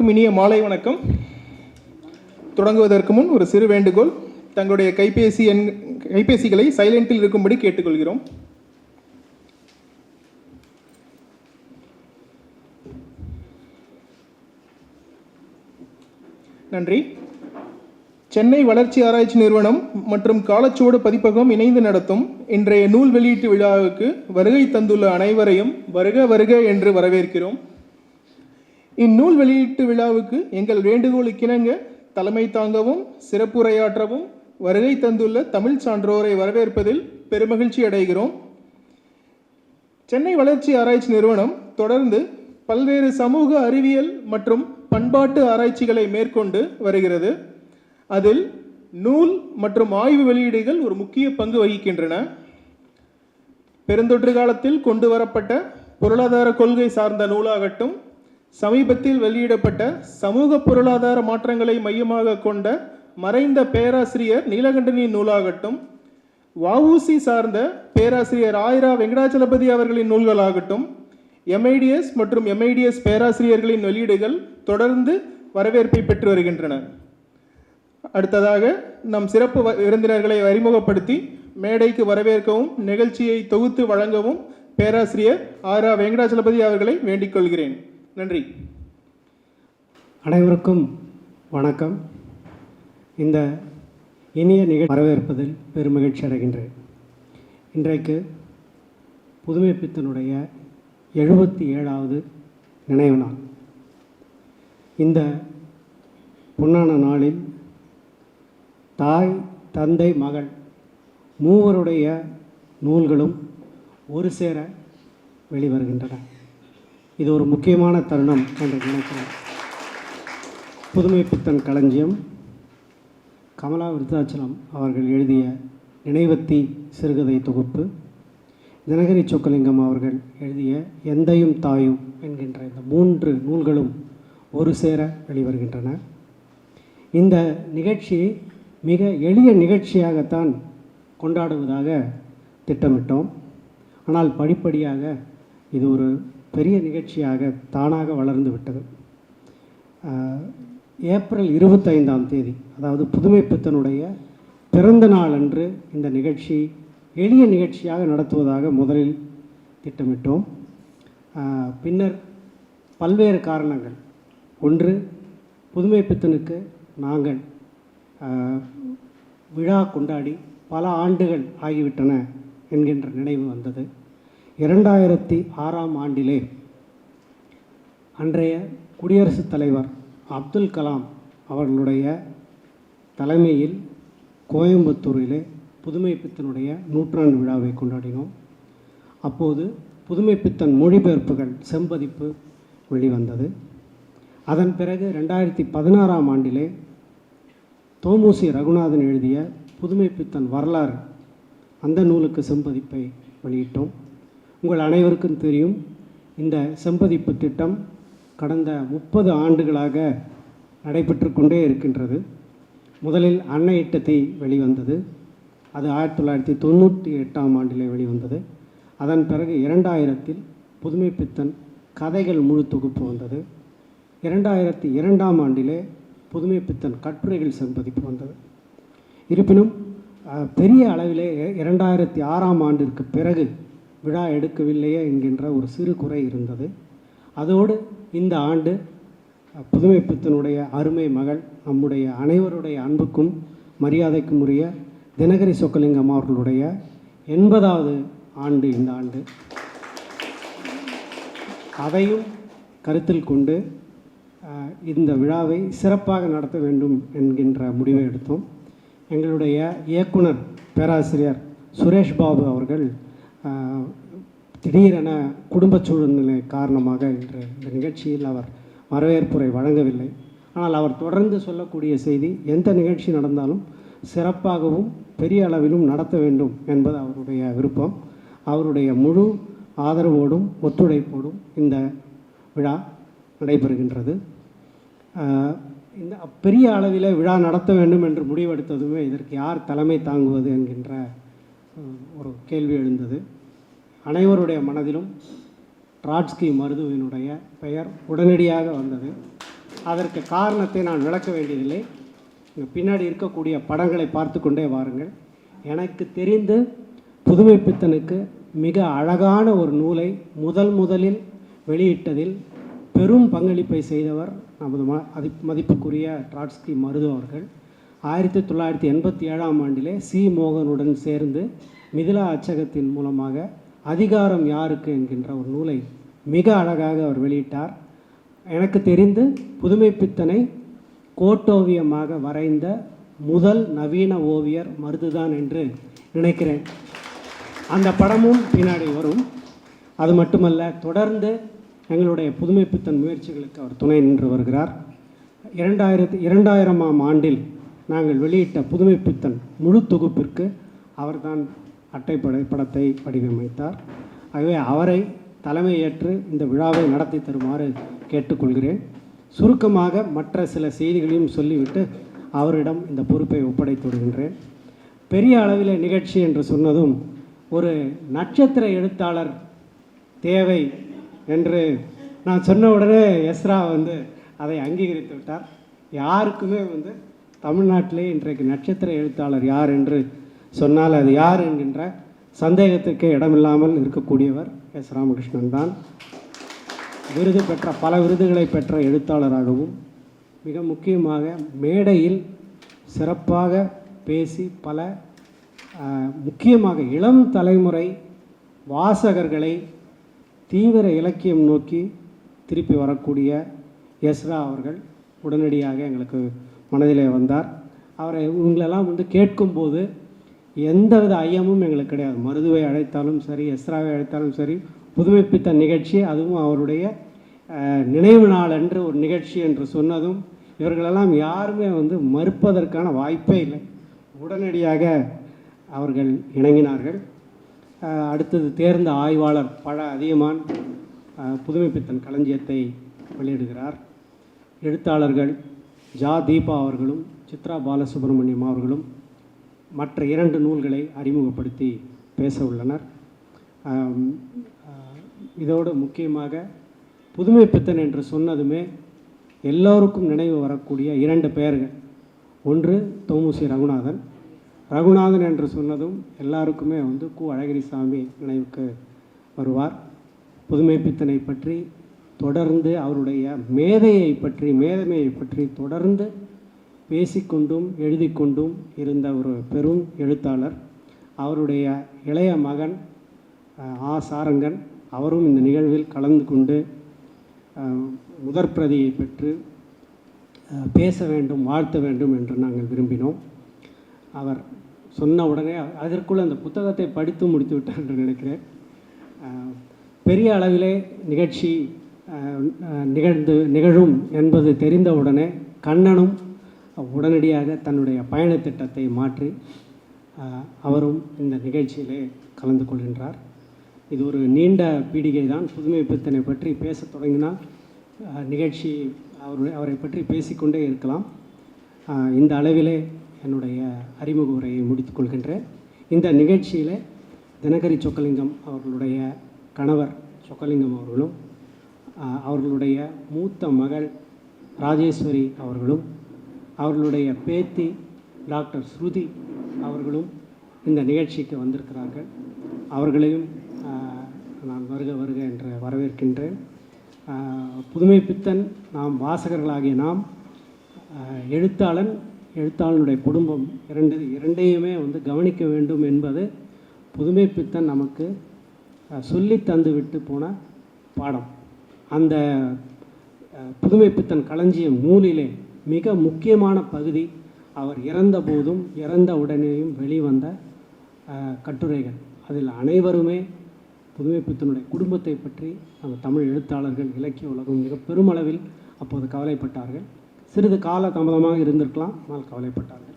அனைவருக்கும் இனிய மாலை வணக்கம். தொடங்குவதற்கு முன் ஒரு சிறு வேண்டுகோள். தங்களுடைய கைபேசிகளை சைலண்டில் இருக்கும்படி கேட்டுக்கொள்கிறோம். நன்றி. சென்னை வளர்ச்சி ஆராய்ச்சி நிறுவனம் மற்றும் காலச்சுவடு பதிப்பகம் இணைந்து நடத்தும் இன்றைய நூல் வெளியீட்டு விழாவுக்கு வருகை தந்துள்ள அனைவரையும் வருக வருக என்று வரவேற்கிறோம். இந்நூல் வெளியீட்டு விழாவுக்கு எங்கள் வேண்டுகோளுக்கிணங்க தலைமை தாங்கவும் சிறப்புரையாற்றவும் வருகை தந்துள்ள தமிழ் சான்றோரை வரவேற்பதில் பெருமகிழ்ச்சி அடைகிறோம். சென்னை வளர்ச்சி ஆராய்ச்சி நிறுவனம் தொடர்ந்து பல்வேறு சமூக அறிவியல் மற்றும் பண்பாட்டு ஆராய்ச்சிகளை மேற்கொண்டு வருகிறது. அதில் நூல் மற்றும் ஆய்வு வெளியீடுகள் ஒரு முக்கிய பங்கு வகிக்கின்றன. பெருந்தொற்று காலத்தில் கொண்டு வரப்பட்ட பொருளாதார கொள்கை சார்ந்த நூலாகட்டும், சமீபத்தில் வெளியிடப்பட்ட சமூக பொருளாதார மாற்றங்களை மையமாக கொண்ட மறைந்த பேராசிரியர் நீலகண்டனின் நூலாகட்டும், வஉசி சார்ந்த பேராசிரியர் ஆயிரா வெங்கடாச்சலபதி அவர்களின் நூல்களாகட்டும், எம்ஐடிஎஸ் மற்றும் எம்ஐடிஎஸ் பேராசிரியர்களின் வெளியீடுகள் தொடர்ந்து வரவேற்பை பெற்று வருகின்றன. அடுத்ததாக நம் சிறப்பு விருந்தினர்களை அறிமுகப்படுத்தி மேடைக்கு வரவேற்கவும் நிகழ்ச்சியை தொகுத்து வழங்கவும் பேராசிரியர் ஆயிரா வெங்கடாச்சலபதி அவர்களை வேண்டிக் கொள்கிறேன். நன்றி. அனைவருக்கும் வணக்கம். இந்த இனிய நிகழ்ச்சி வரவேற்பதில் பெருமகிழ்ச்சி அடைகின்றேன். இன்றைக்கு புதுமைப்பித்தனுடைய 77வது நினைவு நாள். இந்த பொன்னான நாளில் தாய், தந்தை, மகள் மூவருடைய நூல்களும் ஒரு சேர வெளிவருகின்றன. இது ஒரு முக்கியமான தருணம் என்று நினைக்கிறேன். புதுமைப்பித்தன் களஞ்சியம், கமலா விருத்தாச்சலம் அவர்கள் எழுதிய நினைவத்தி சிறுகதை தொகுப்பு, தினகரி சொக்கலிங்கம் அவர்கள் எழுதிய எந்தையும் தாயும் என்கின்ற இந்த 3 நூல்களும் ஒரு சேர வெளிவருகின்றன. இந்த நிகழ்ச்சியை மிக எளிய நிகழ்ச்சியாகத்தான் கொண்டாடுவதாக திட்டமிட்டோம். ஆனால் படிப்படியாக இது ஒரு பெரிய நிகழ்ச்சியாக தானாக வளர்ந்து விட்டது. ஏப்ரல் 25ஆம் தேதி, அதாவது புதுமைப்பித்தனுடைய பிறந்த நாள் அன்று இந்த நிகழ்ச்சி எளிய நிகழ்ச்சியாக நடத்துவதாக முதலில் திட்டமிட்டோம். பின்னர் பல்வேறு காரணங்கள், ஒன்று புதுமைப்பித்தனுக்கு நாங்கள் விழா கொண்டாடி பல ஆண்டுகள் ஆகிவிட்டன என்கின்ற நினைவு வந்தது. 2006ஆம் ஆண்டிலே அன்றைய குடியரசுத் தலைவர் அப்துல் கலாம் அவர்களுடைய தலைமையில் கோயம்புத்தூரிலே புதுமைப்பித்தனுடைய 100ஆண்டு விழாவை கொண்டாடினோம். அப்போது புதுமைப்பித்தன் மொழிபெயர்ப்புகள் செம்பதிப்பு வெளிவந்தது. அதன் பிறகு 2016ஆம் ஆண்டிலே தோமுசி ரகுநாதன் எழுதிய புதுமைப்பித்தன் வரலாறு, அந்த நூலுக்கு செம்பதிப்பை வெளியிட்டோம். உங்கள் அனைவருக்கும் தெரியும், இந்த செம்பதிப்பு திட்டம் கடந்த 30 ஆண்டுகளாக நடைபெற்று கொண்டே இருக்கின்றது. முதலில் அன்னையிட்ட தீ வெளிவந்தது. அது 1998ஆம் ஆண்டிலே வெளிவந்தது. அதன் பிறகு 2000இல் புதுமைப்பித்தன் கதைகள் முழு தொகுப்பு வந்தது. 2002ஆம் ஆண்டிலே புதுமைப்பித்தன் கட்டுரைகள் செம்பதிப்பு வந்தது. இருப்பினும் பெரிய அளவிலே 2006ஆம் ஆண்டிற்கு பிறகு விழா எடுக்கவில்லையே என்கின்ற ஒரு சிறு குறை இருந்தது. அதோடு இந்த ஆண்டு புதுமைப்பித்தனுடைய அருமை மகள், நம்முடைய அனைவருடைய அன்புக்கும் மரியாதைக்கும் உரிய தினகரி சொக்கலிங்கம் அவர்களுடைய 80வது ஆண்டு இந்த ஆண்டு. அதையும் கருத்தில் கொண்டு இந்த விழாவை சிறப்பாக நடத்த வேண்டும் என்கின்ற முடிவை எடுத்தோம். எங்களுடைய இயக்குனர் பேராசிரியர் சுரேஷ் பாபு அவர்கள் திடீரென குடும்ப சூழ்நிலை காரணமாக இன்று இந்த நிகழ்ச்சியில் அவர் வரவேற்புரை வழங்கவில்லை. ஆனால் அவர் தொடர்ந்து சொல்லக்கூடிய செய்தி, எந்த நிகழ்ச்சி நடந்தாலும் சிறப்பாகவும் பெரிய அளவிலும் நடத்த வேண்டும் என்பது அவருடைய விருப்பம். அவருடைய முழு ஆதரவோடும் ஒத்துழைப்போடும் இந்த விழா நடைபெறுகின்றது. இந்த பெரிய அளவில் விழா நடத்த வேண்டும் என்று முடிவெடுத்ததுமே இதற்கு யார் தலைமை தாங்குவது என்கின்ற ஒரு கேள்வி எழுந்தது. அனைவருடைய மனதிலும் ட்ராட்ஸ்கி மருதுவினுடைய பெயர் உடனடியாக வந்தது. அதற்கு காரணத்தை நான் விளக்க வேண்டியதில்லை. இங்கே பின்னாடி இருக்கக்கூடிய படங்களை பார்த்து கொண்டே வாருங்கள். எனக்கு தெரிந்து புதுமைப்பித்தனுக்கு மிக அழகான ஒரு நூலை முதலில் வெளியிட்டதில் பெரும் பங்களிப்பை செய்தவர் நமது மதிப்புக்குரிய ட்ராட்ஸ்கி மருது அவர்கள். 1987ஆம் ஆண்டிலே சி மோகனுடன் சேர்ந்து மிதிலா அச்சகத்தின் மூலமாக அதிகாரம் யாருக்கு என்கின்ற ஒரு நூலை மிக அழகாக அவர் வெளியிட்டார். எனக்கு தெரிந்து புதுமைப்பித்தனை கோட்டோவியமாக வரைந்த முதல் நவீன ஓவியர் மருதுதான் என்று நினைக்கிறேன். அந்த படமும் பின்னாடி வரும். அது மட்டுமல்ல, தொடர்ந்து எங்களுடைய புதுமைப்பித்தன் முயற்சிகளுக்கு அவர் துணை நின்று வருகிறார். 2000ஆம் ஆண்டில் நாங்கள் வெளியிட்ட புதுமைப்பித்தன் முழு தொகுப்பிற்கு அவர்தான் படத்தை வடிவமைத்தார். ஆகவே அவரை தலைமையேற்று இந்த விழாவை நடத்தி தருமாறு கேட்டுக்கொள்கிறேன். சுருக்கமாக மற்ற சில செய்திகளையும் சொல்லிவிட்டு அவரிடம் இந்த பொறுப்பை ஒப்படைத்து விடுகின்றேன். பெரிய அளவில் நிகழ்ச்சி என்று சொன்னதும் ஒரு நட்சத்திர எழுத்தாளர் தேவை என்று நான் சொன்ன உடனே எஸ்ரா அதை அங்கீகரித்து விட்டார். யாருக்குமே தமிழ்நாட்டிலே இன்றைக்கு நட்சத்திர எழுத்தாளர் யார் என்று சொன்னால் அது யார் என்கின்ற சந்தேகத்துக்கு இடமில்லாமல் இருக்கக்கூடியவர் எஸ் ராமகிருஷ்ணன் தான். பல விருதுகளை பெற்ற எழுத்தாளராகவும் மிக முக்கியமாக மேடையில் சிறப்பாக பேசி பல முக்கியமாக இளம் தலைமுறை வாசகர்களை தீவிர இலக்கியம் நோக்கி திருப்பி வரக்கூடிய எஸ்ரா அவர்கள் உடனடியாக எங்களுக்கு மனதிலே வந்தார். அவரை இவங்களெல்லாம் கேட்கும்போது எந்தவித ஐயமும் எங்களுக்கு கிடையாது. மருதுவை அழைத்தாலும் சரி, எஸ்ராவை அழைத்தாலும் சரி, புதுமைப்பித்தன் நிகழ்ச்சி, அதுவும் அவருடைய நினைவு நாள் என்று ஒரு நிகழ்ச்சி என்று சொன்னதும் இவர்களெல்லாம் யாருமே மறுப்பதற்கான வாய்ப்பே இல்லை. உடனடியாக அவர்கள் இணங்கினார்கள். அடுத்தது தேர்ந்த ஆய்வாளர் பழ அதியமான் புதுமைப்பித்தன் களஞ்சியத்தை வெளியிடுகிறார். எழுத்தாளர்கள் ஜா தீபா அவர்களும் சித்ரா பாலசுப்ரமணியம் அவர்களும் மற்ற 2 நூல்களை அறிமுகப்படுத்தி பேச உள்ளனர். இதோடு முக்கியமாக புதுமைப்பித்தன் என்று சொன்னதுமே எல்லோருக்கும் நினைவு வரக்கூடிய 2 பெயர்கள். ஒன்று தோமுசி ரகுநாதன் என்று சொன்னதும் எல்லாருக்குமே கு அழகிரிசாமி நினைவுக்கு வருவார். புதுமைப்பித்தனை பற்றி தொடர்ந்து அவருடைய மேதைமையை பற்றி தொடர்ந்து பேசிக்கொண்டும் எழுதிக்கொண்டும் இருந்த ஒரு பெரும் எழுத்தாளர். அவருடைய இளைய மகன் சாரங்கன் அவரும் இந்த நிகழ்வில் கலந்து கொண்டு முதற் பிரதியை பெற்று பேச வேண்டும், வாழ்த்த வேண்டும் என்று நாங்கள் விரும்பினோம். அவர் சொன்ன உடனே அதற்குள் அந்த புத்தகத்தை படித்து முடித்து விட்டார் என்று நினைக்கிறேன். பெரிய அளவிலே நிகழ்ச்சி நிகழும் என்பது தெரிந்தவுடனே கண்ணனும் உடனடியாக தன்னுடைய பயண திட்டத்தை மாற்றி அவரும் இந்த நிகழ்ச்சியிலே கலந்து கொள்கின்றார். இது ஒரு நீண்ட பீடிகை தான். புதுமைப்பித்தனை பற்றி பேச தொடங்கினால் நிகழ்ச்சி அவரை பற்றி பேசிக்கொண்டே இருக்கலாம். இந்த அளவிலே என்னுடைய அறிமுக உரையை முடித்துக் கொள்கின்றேன். இந்த நிகழ்ச்சியில் தினகரி சொக்கலிங்கம் அவர்களுடைய கணவர் சொக்கலிங்கம் அவர்களும் அவர்களுடைய மூத்த மகள் ராஜேஸ்வரி அவர்களும் அவர்களுடைய பேத்தி டாக்டர் ஸ்ருதி அவர்களும் இந்த நிகழ்ச்சிக்கு வந்திருக்கிறார்கள். அவர்களையும் நான் வருக என்று வரவேற்கின்றேன். புதுமைப்பித்தன் நாம் வாசகர்களாகிய நாம், எழுத்தாளனுடைய குடும்பம் இரண்டையுமே கவனிக்க வேண்டும் என்பது புதுமைப்பித்தன் நமக்கு சொல்லி தந்து விட்டு போன பாடம். அந்த புதுமைப்பித்தன் களஞ்சியம் நூலிலே மிக முக்கியமான பகுதி அவர் இறந்த போதும் இறந்த உடனேயும் வெளிவந்த கட்டுரைகள். அதில் அனைவருமே புதுமைப்பித்தனுடைய குடும்பத்தை பற்றி நம்ம தமிழ் எழுத்தாளர்கள், இலக்கிய உலகம் மிக பெருமளவில் அப்போது கவலைப்பட்டார்கள். சிறிது கால தாமதமாக இருந்திருக்கலாம், ஆனால் கவலைப்பட்டார்கள்.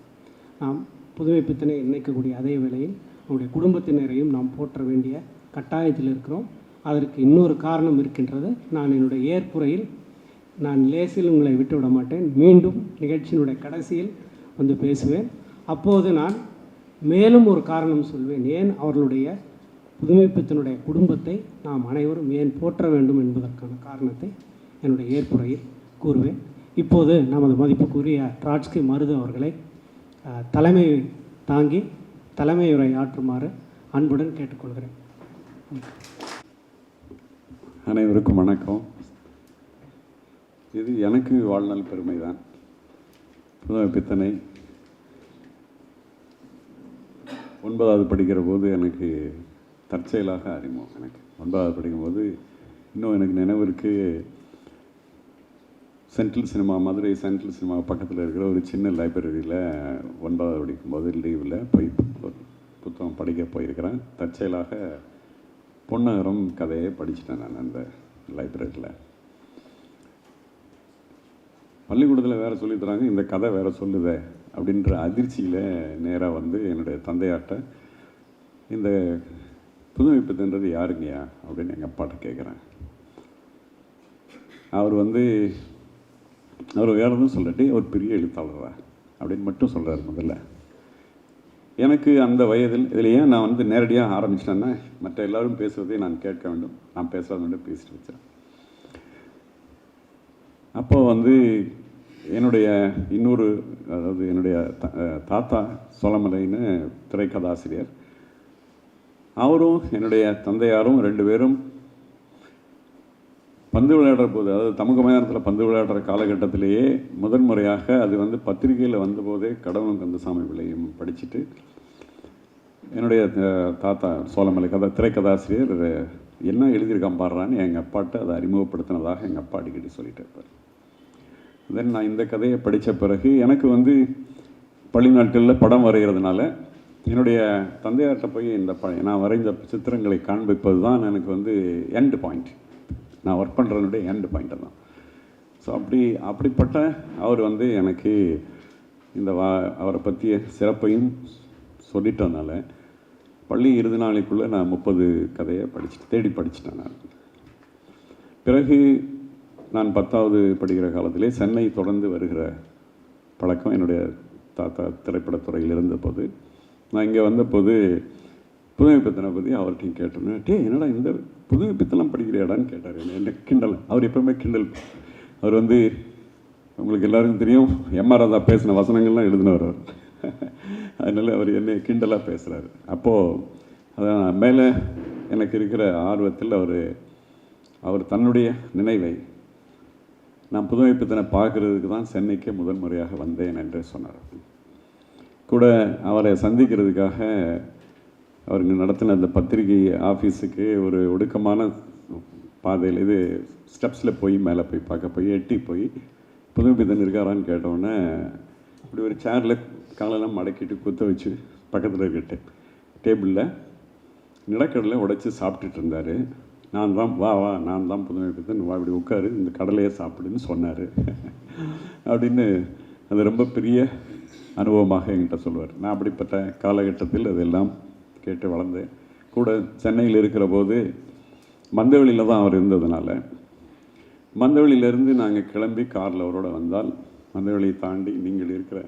நாம் புதுமைப்பித்தனை நினைக்கக்கூடிய அதே வேளையில் நம்முடைய குடும்பத்தினரையும் நாம் போற்ற வேண்டிய கட்டாயத்தில் இருக்கிறோம். அதற்கு இன்னொரு காரணம் இருக்கின்றது. நான் என்னுடைய ஏற்புரையில் நான் லேசில் உங்களை விட்டுவிட மாட்டேன். மீண்டும் நிகழ்ச்சியினுடைய கடைசியில் பேசுவேன். அப்போது நான் மேலும் ஒரு காரணம் சொல்வேன். ஏன் அவர்களுடைய புதுமைப்பித்தனுடைய குடும்பத்தை நாம் அனைவரும் ஏன் போற்ற வேண்டும் என்பதற்கான காரணத்தை என்னுடைய ஏற்புரையில் கூறுவேன். இப்போது நமது மதிப்புக்குரிய ட்ராட்ஸ்கி மருது அவர்களை தலைமை தாங்கி தலைமையுரை ஆற்றுமாறு அன்புடன் கேட்டுக்கொள்கிறேன். அனைவருக்கும் வணக்கம். இது எனக்கு வாழ்நாள் பெருமை தான். புதுமை பித்தனை 9வது படிக்கிற போது எனக்கு தற்செயலாக அறிமுகம். எனக்கு 9வது படிக்கும்போது இன்னும் எனக்கு நினைவு இருக்குது, central cinema, Madurai central cinema பக்கத்தில் இருக்கிற ஒரு சின்ன லைப்ரரியில் 9வது படிக்கும்போது லீவில் போய் புத்தகம் படிக்க போயிருக்கிறேன். தற்செயலாக பொன்னகரம் கதையை படிச்சுட்டேன் நான் அந்த லைப்ரரியில். பள்ளிக்கூடத்தில் வேறு சொல்லித்தராங்க, இந்த கதை வேறு சொல்லுதே அப்படின்ற அதிர்ச்சியில் நேராக வந்து என்னுடைய தந்தையாட்ட இந்த புதுமை பித்தன்றது யாருங்கய்யா அப்படின்னு எங்கள் அப்பாட்ட கேட்குறேன். அவர் வேறு எதுவும் சொல்லட்டி அவர் பெரிய எழுத்தாளரா அப்படின்னு மட்டும் சொல்கிறார். முதல்ல எனக்கு அந்த வயதில் இதில் ஏன் நான் வந்து நேரடியாக ஆரம்பிச்சிட்டேன்னா, மற்ற எல்லோரும் பேசுவதை நான் கேட்க வேண்டும், நான் பேசுகிறத மட்டும் பேசிட்டு வச்சேன். அப்போது வந்து என்னுடைய இன்னொரு, அதாவது என்னுடைய தாத்தா சோழமலைன்னு திரைக்கதாசிரியர், அவரும் என்னுடைய தந்தையாரும் 2 பேரும் பந்து விளையாடுற போது, அதாவது தமிழக மைதானத்தில் பந்து விளையாடுற காலகட்டத்திலேயே முதன்முறையாக அது வந்து பத்திரிகையில் வந்தபோதே கடவுளும் கந்தசாமி பிள்ளையும் படிச்சுட்டு என்னுடைய தாத்தா சோழமலை திரைக்கதாசிரியர் என்ன எழுதியிருக்கான் பாடுறான்னு எங்கள் அப்பாட்ட அதை அறிமுகப்படுத்தினதாக எங்கள் அப்பா அடிக்கடி சொல்லிட்டு இருப்பார். தென் நான் இந்த கதையை படித்த பிறகு எனக்கு வந்து பள்ளி நாட்களில் படம் வரைகிறதுனால என்னுடைய தந்தையார்கிட்ட போய் நான் வரைந்த சித்திரங்களை காண்பிப்பது தான் எனக்கு வந்து எண்ட் பாயிண்ட், நான் ஒர்க் பண்ணுறதுனுடைய எண்ட் பாயிண்ட்டு தான். ஸோ அப்படிப்பட்ட அவர் வந்து எனக்கு இந்த அவரை பற்றிய சிறப்பையும் சொல்லிட்டனால பள்ளி இறுதி நாளைக்குள்ளே நான் 30 கதையை தேடி படிச்சுட்டேன் நான். பிறகு நான் 10வது படிக்கிற காலத்திலே சென்னை தொடர்ந்து வருகிற பழக்கம் என்னுடைய தாத்தா திரைப்படத்துறையில் இருந்தபோது, நான் இங்கே வந்தபோது புதுமை பித்தனை பற்றி அவர்கிட்டையும் கேட்டேன்னு, என்னடா இந்த புதுமை பித்தெல்லாம் படிக்கிறியாடான்னு கேட்டார். என்ன கிண்டல், அவர் எப்பவுமே கிண்டல். அவர் வந்து உங்களுக்கு எல்லாருக்கும் தெரியும், எம்ஆர் ராதா பேசின வசனங்கள்லாம் எழுதினவர் அவர். அதனால் அவர் என்னை கிண்டலாக பேசுகிறாரு. அப்போது அதான் மேலே எனக்கு இருக்கிற ஆர்வத்தில் அவர் தன்னுடைய நினைவை நான் புதுமை பித்தனை பார்க்குறதுக்கு தான் சென்னைக்கே முதல் முறையாக வந்தேன் என்று சொன்னார். கூட அவரை சந்திக்கிறதுக்காக அவருக்கு நடத்தின அந்த பத்திரிகை ஆஃபீஸுக்கு ஒரு ஒடுக்கமான பாதையில் இது ஸ்டெப்ஸில் போய் மேலே போய் பார்க்க போய் எட்டி போய் புதுமை பித்தன் இருக்காரான்னு கேட்டவுடனே இப்படி ஒரு சேரில் காலெல்லாம் மடக்கிட்டு குத்த வச்சு பக்கத்தில் இருக்க டேபிளில் நிலக்கடலை உடைச்சி சாப்பிட்டுட்டு இருந்தார். நான் தான் புதுமை பித்தன், வா இப்படி உட்காரு, இந்த கடலையே சாப்பிடுன்னு சொன்னார் அப்படின்னு அது ரொம்ப பெரிய அனுபவமாக என்கிட்ட சொல்லுவார். நான் அப்படிப்பட்ட காலகட்டத்தில் அதெல்லாம் கேட்டு வளர்ந்தேன். கூட சென்னையில் இருக்கிற போது மந்தவெளியில் தான் அவர் இருந்ததுனால மந்தவெளியிலேருந்து நாங்கள் கிளம்பி காரில் அவரோட வந்தால் மந்தவெளியை தாண்டி நீங்கள் இருக்கிற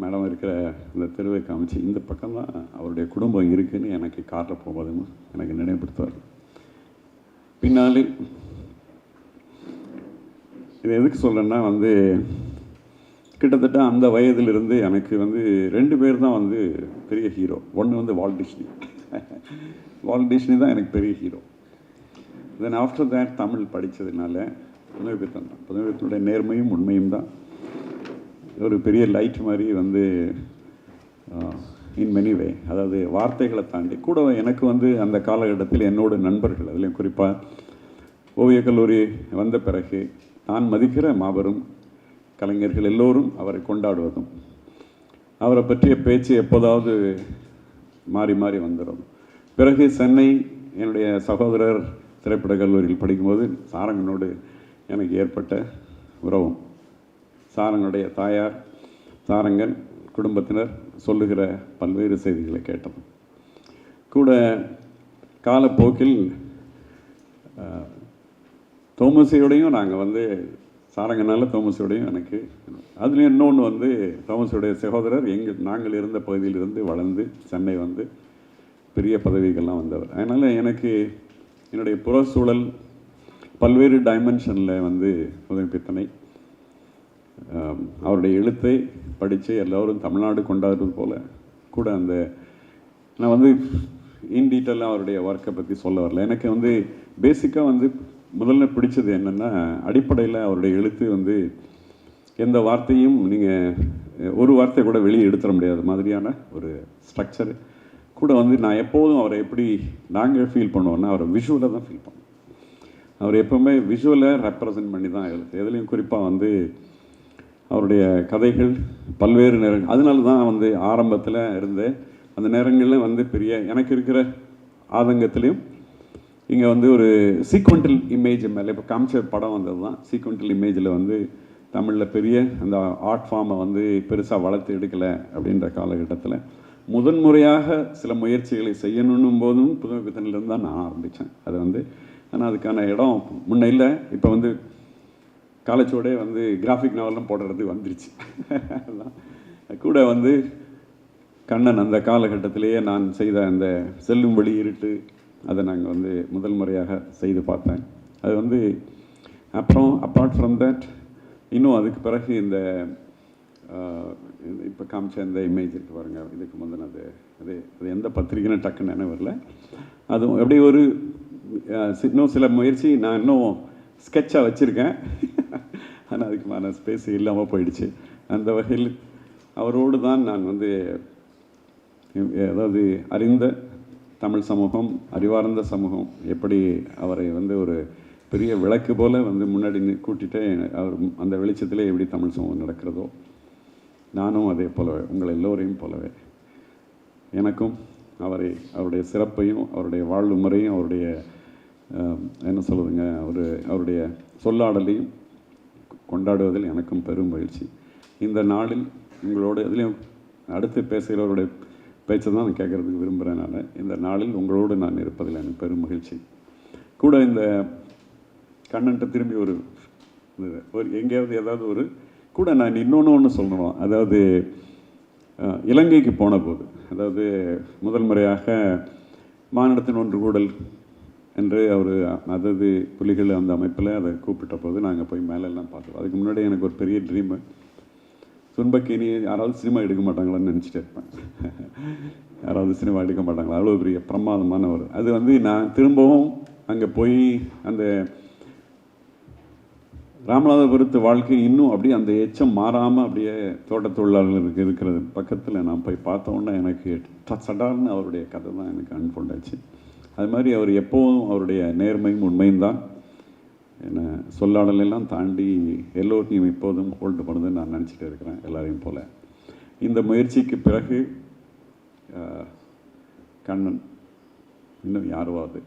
மேடம் இருக்கிற இந்த தெருவை காமிச்சு இந்த பக்கம்தான் அவருடைய குடும்பம் இருக்குதுன்னு எனக்கு காரில் போகும்போதுன்னு எனக்கு நினைவுபடுத்துவார். பின்னாலே இது எதுக்கு சொல்கிறேன்னா வந்து கிட்டத்தட்ட அந்த வயதிலிருந்து எனக்கு வந்து 2 பேர் தான் வந்து பெரிய ஹீரோ. ஒன்று வந்து வால்ட் டிஸ்னி தான் எனக்கு பெரிய hero. Then after that Tamil படித்ததுனால புதுமை பித்தன் தான். புதுமை பித்தனுடைய நேர்மையும் உண்மையும் தான் ஒரு பெரிய லைட் மாதிரி வந்து இன் மெனி வே, அதாவது வார்த்தைகளை தாண்டி கூட எனக்கு வந்து அந்த காலகட்டத்தில் என்னோட நண்பர்கள், அதுலேயும் குறிப்பாக ஓவியக் கல்லூரி வந்த பிறகு நான் மதிக்கிற மாபெரும் கலைஞர்கள் எல்லோரும் அவரை கொண்டாடுவதும் அவரை பற்றிய பேச்சு எப்போதாவது மாறி மாறி வந்துடும். பிறகு சென்னை என்னுடைய சகோதரர் திரைப்படக் கல்லூரியில் படிக்கும்போது சாரங்கனோடு எனக்கு ஏற்பட்ட உறவும், சாரங்கனுடைய தாயார் சாரங்கன் குடும்பத்தினர் சொல்லுகிற பல்வேறு செய்திகளை கேட்டோம். கூட காலப்போக்கில் தோமஸையோடையும் நாங்கள் வந்து சாரங்கனால தோமஸோடையும் எனக்கு அதுலேயும் இன்னொன்று வந்து தோமஸுடைய சகோதரர் நாங்கள் இருந்த பகுதியிலிருந்து வளர்ந்து சென்னை வந்து பெரிய பதவிகள்லாம் வந்தவர். அதனால் எனக்கு என்னுடைய புற சூழல் பல்வேறு டைமென்ஷனில் வந்து புதுமை பித்தனை அவருடைய எழுத்தை படித்து எல்லோரும் தமிழ்நாடு கொண்டாடுறது போல் கூட அந்த நான் வந்து இன் டீட்டெயிலாக அவருடைய ஒர்க்கை பற்றி சொல்ல வரல. எனக்கு வந்து பேசிக்காக வந்து முதல்ல பிடிச்சது என்னென்னா, அடிப்படையில் அவருடைய எழுத்து வந்து எந்த வார்த்தையும் நீங்கள் ஒரு வார்த்தை கூட வெளியே எடுத்துட முடியாத மாதிரியான ஒரு ஸ்ட்ரக்சர் கூட வந்து நான் எப்போதும் அவரை எப்படி நாங்கள் ஃபீல் பண்ணுவோன்னா அவரை விஷுவலாக தான் ஃபீல் பண்ணுவோம். அவர் எப்போவுமே விஷுவலை ரெப்ரசன்ட் பண்ணி தான் எழுத்து. எதுலேயும் குறிப்பாக வந்து அவருடைய கதைகள் பல்வேறு நேரங்கள், அதனால தான் வந்து ஆரம்பத்தில் இருந்த அந்த நேரங்களில் வந்து பெரிய எனக்கு இருக்கிற ஆதங்கத்திலையும் இங்கே வந்து ஒரு சீக்வெண்டல் இமேஜ் மேலே இப்போ காமிச்ச படம் வந்தது தான். சீக்வெண்டல் இமேஜில் வந்து தமிழில் பெரிய அந்த ஆர்ட் ஃபார்மை வந்து பெருசாக வளர்த்து எடுக்கலை அப்படின்ற காலகட்டத்தில் முதன்முறையாக சில முயற்சிகளை செய்யணும் போதும் புதுமைப்பித்தனிலிருந்து தான் நான் ஆரம்பித்தேன். அது வந்து ஆனால் அதுக்கான இடம் முன்ன இல்லை. இப்போ வந்து காலேஜோடே வந்து கிராஃபிக் நாவல்லாம் போடுறது வந்துருச்சு. கூட வந்து கண்ணன் அந்த காலகட்டத்திலேயே நான் செய்த அந்த செல்லும் வழி இருட்டு அதை நாங்கள் வந்து முதல் முறையாக செய்து பார்த்தேன். அது வந்து அப்புறம் அப்பார்ட் ஃப்ரம் தட் இன்னும் அதுக்கு பிறகு இந்த இப்போ காமிச்ச இந்த இமேஜ் இருக்கு பாருங்கள், இதுக்கு முந்தினது அது அது எந்த பத்திரிக்கைன்னு டக்குன்னு நினைவு வரல. அதுவும் எப்படி ஒரு இன்னும் சில முயற்சி நான் இன்னும் ஸ்கெட்சாக வச்சுருக்கேன். ஆனால் அதுக்குமான ஸ்பேஸ் இல்லாமல் போயிடுச்சு. அந்த வகையில் அவரோடு தான் நான் வந்து அதாவது அறிந்த தமிழ் சமூகம், அறிவார்ந்த சமூகம் எப்படி அவரை வந்து ஒரு பெரிய விளக்கு போல் வந்து முன்னாடி கூட்டிகிட்டே அவர் அந்த வெளிச்சத்திலே எப்படி தமிழ் சமூகம் நடக்கிறதோ நானும் அதே போலவே உங்கள் எல்லோரையும் போலவே எனக்கும் அவருடைய சிறப்பையும் அவருடைய வாழ்வு முறையும் அவருடைய என்ன சொல்லுதுங்க அவருடைய சொல்லாடலையும் கொண்டாடுவதில் எனக்கும் பெரும் மகிழ்ச்சி. இந்த நாளில் உங்களோடு அதுலேயும் அடுத்து பேசுகிறவருடைய பேச்சை தான் நான் கேட்குறதுக்கு விரும்புகிறேன். நான் இந்த நாளில் உங்களோடு நான் இருப்பதில் எனக்கு பெரும் மகிழ்ச்சி. கூட இந்த கண்ணன்ட்ட திரும்பி ஒரு எங்கேயாவது ஏதாவது ஒரு கூட நான் இன்னொன்று சொல்லணும். அதாவது இலங்கைக்கு போன போது, அதாவது முதல் முறையாக மானிடத்தின் ஒன்று கூடல் என்று அவர் அதாவது புலிகள் அந்த அமைப்பில் அதை கூப்பிட்ட போது நாங்கள் போய் மேலெல்லாம் பார்த்தோம். அதுக்கு முன்னாடி எனக்கு ஒரு பெரிய ட்ரீமு, துன்பக்கேணி யாராவது சினிமா எடுக்க மாட்டாங்களான்னு நினச்சிட்டு இருப்பேன். யாராவது சினிமா எடுக்க மாட்டாங்களா, அவ்வளோ பெரிய பிரமாதமான ஒரு அது வந்து நான் திரும்பவும் அங்கே போய் அந்த ராமநாதபுரத்து வாழ்க்கை இன்னும் அப்படியே அந்த எச்சம் மாறாமல் அப்படியே தோட்ட தொழிலாளர்களுக்கு இருக்கிறது பக்கத்தில் நான் போய் பார்த்தோன்னே எனக்கு சடார்னு அவருடைய கதை தான் எனக்கு அன்ஃபோல்ட் ஆச்சு. அது மாதிரி அவர் எப்போதும் அவருடைய நேர்மையும் உண்மையும் தான் என்னை சொல்லாடலெல்லாம் தாண்டி எல்லோரையும் இப்போதும் ஹோல்டு பண்ணுதுன்னு நான் நினச்சிட்டு இருக்கிறேன், எல்லாரையும் போல். இந்த முயற்சிக்கு பிறகு கண்ணன் இன்னும் யாருவாது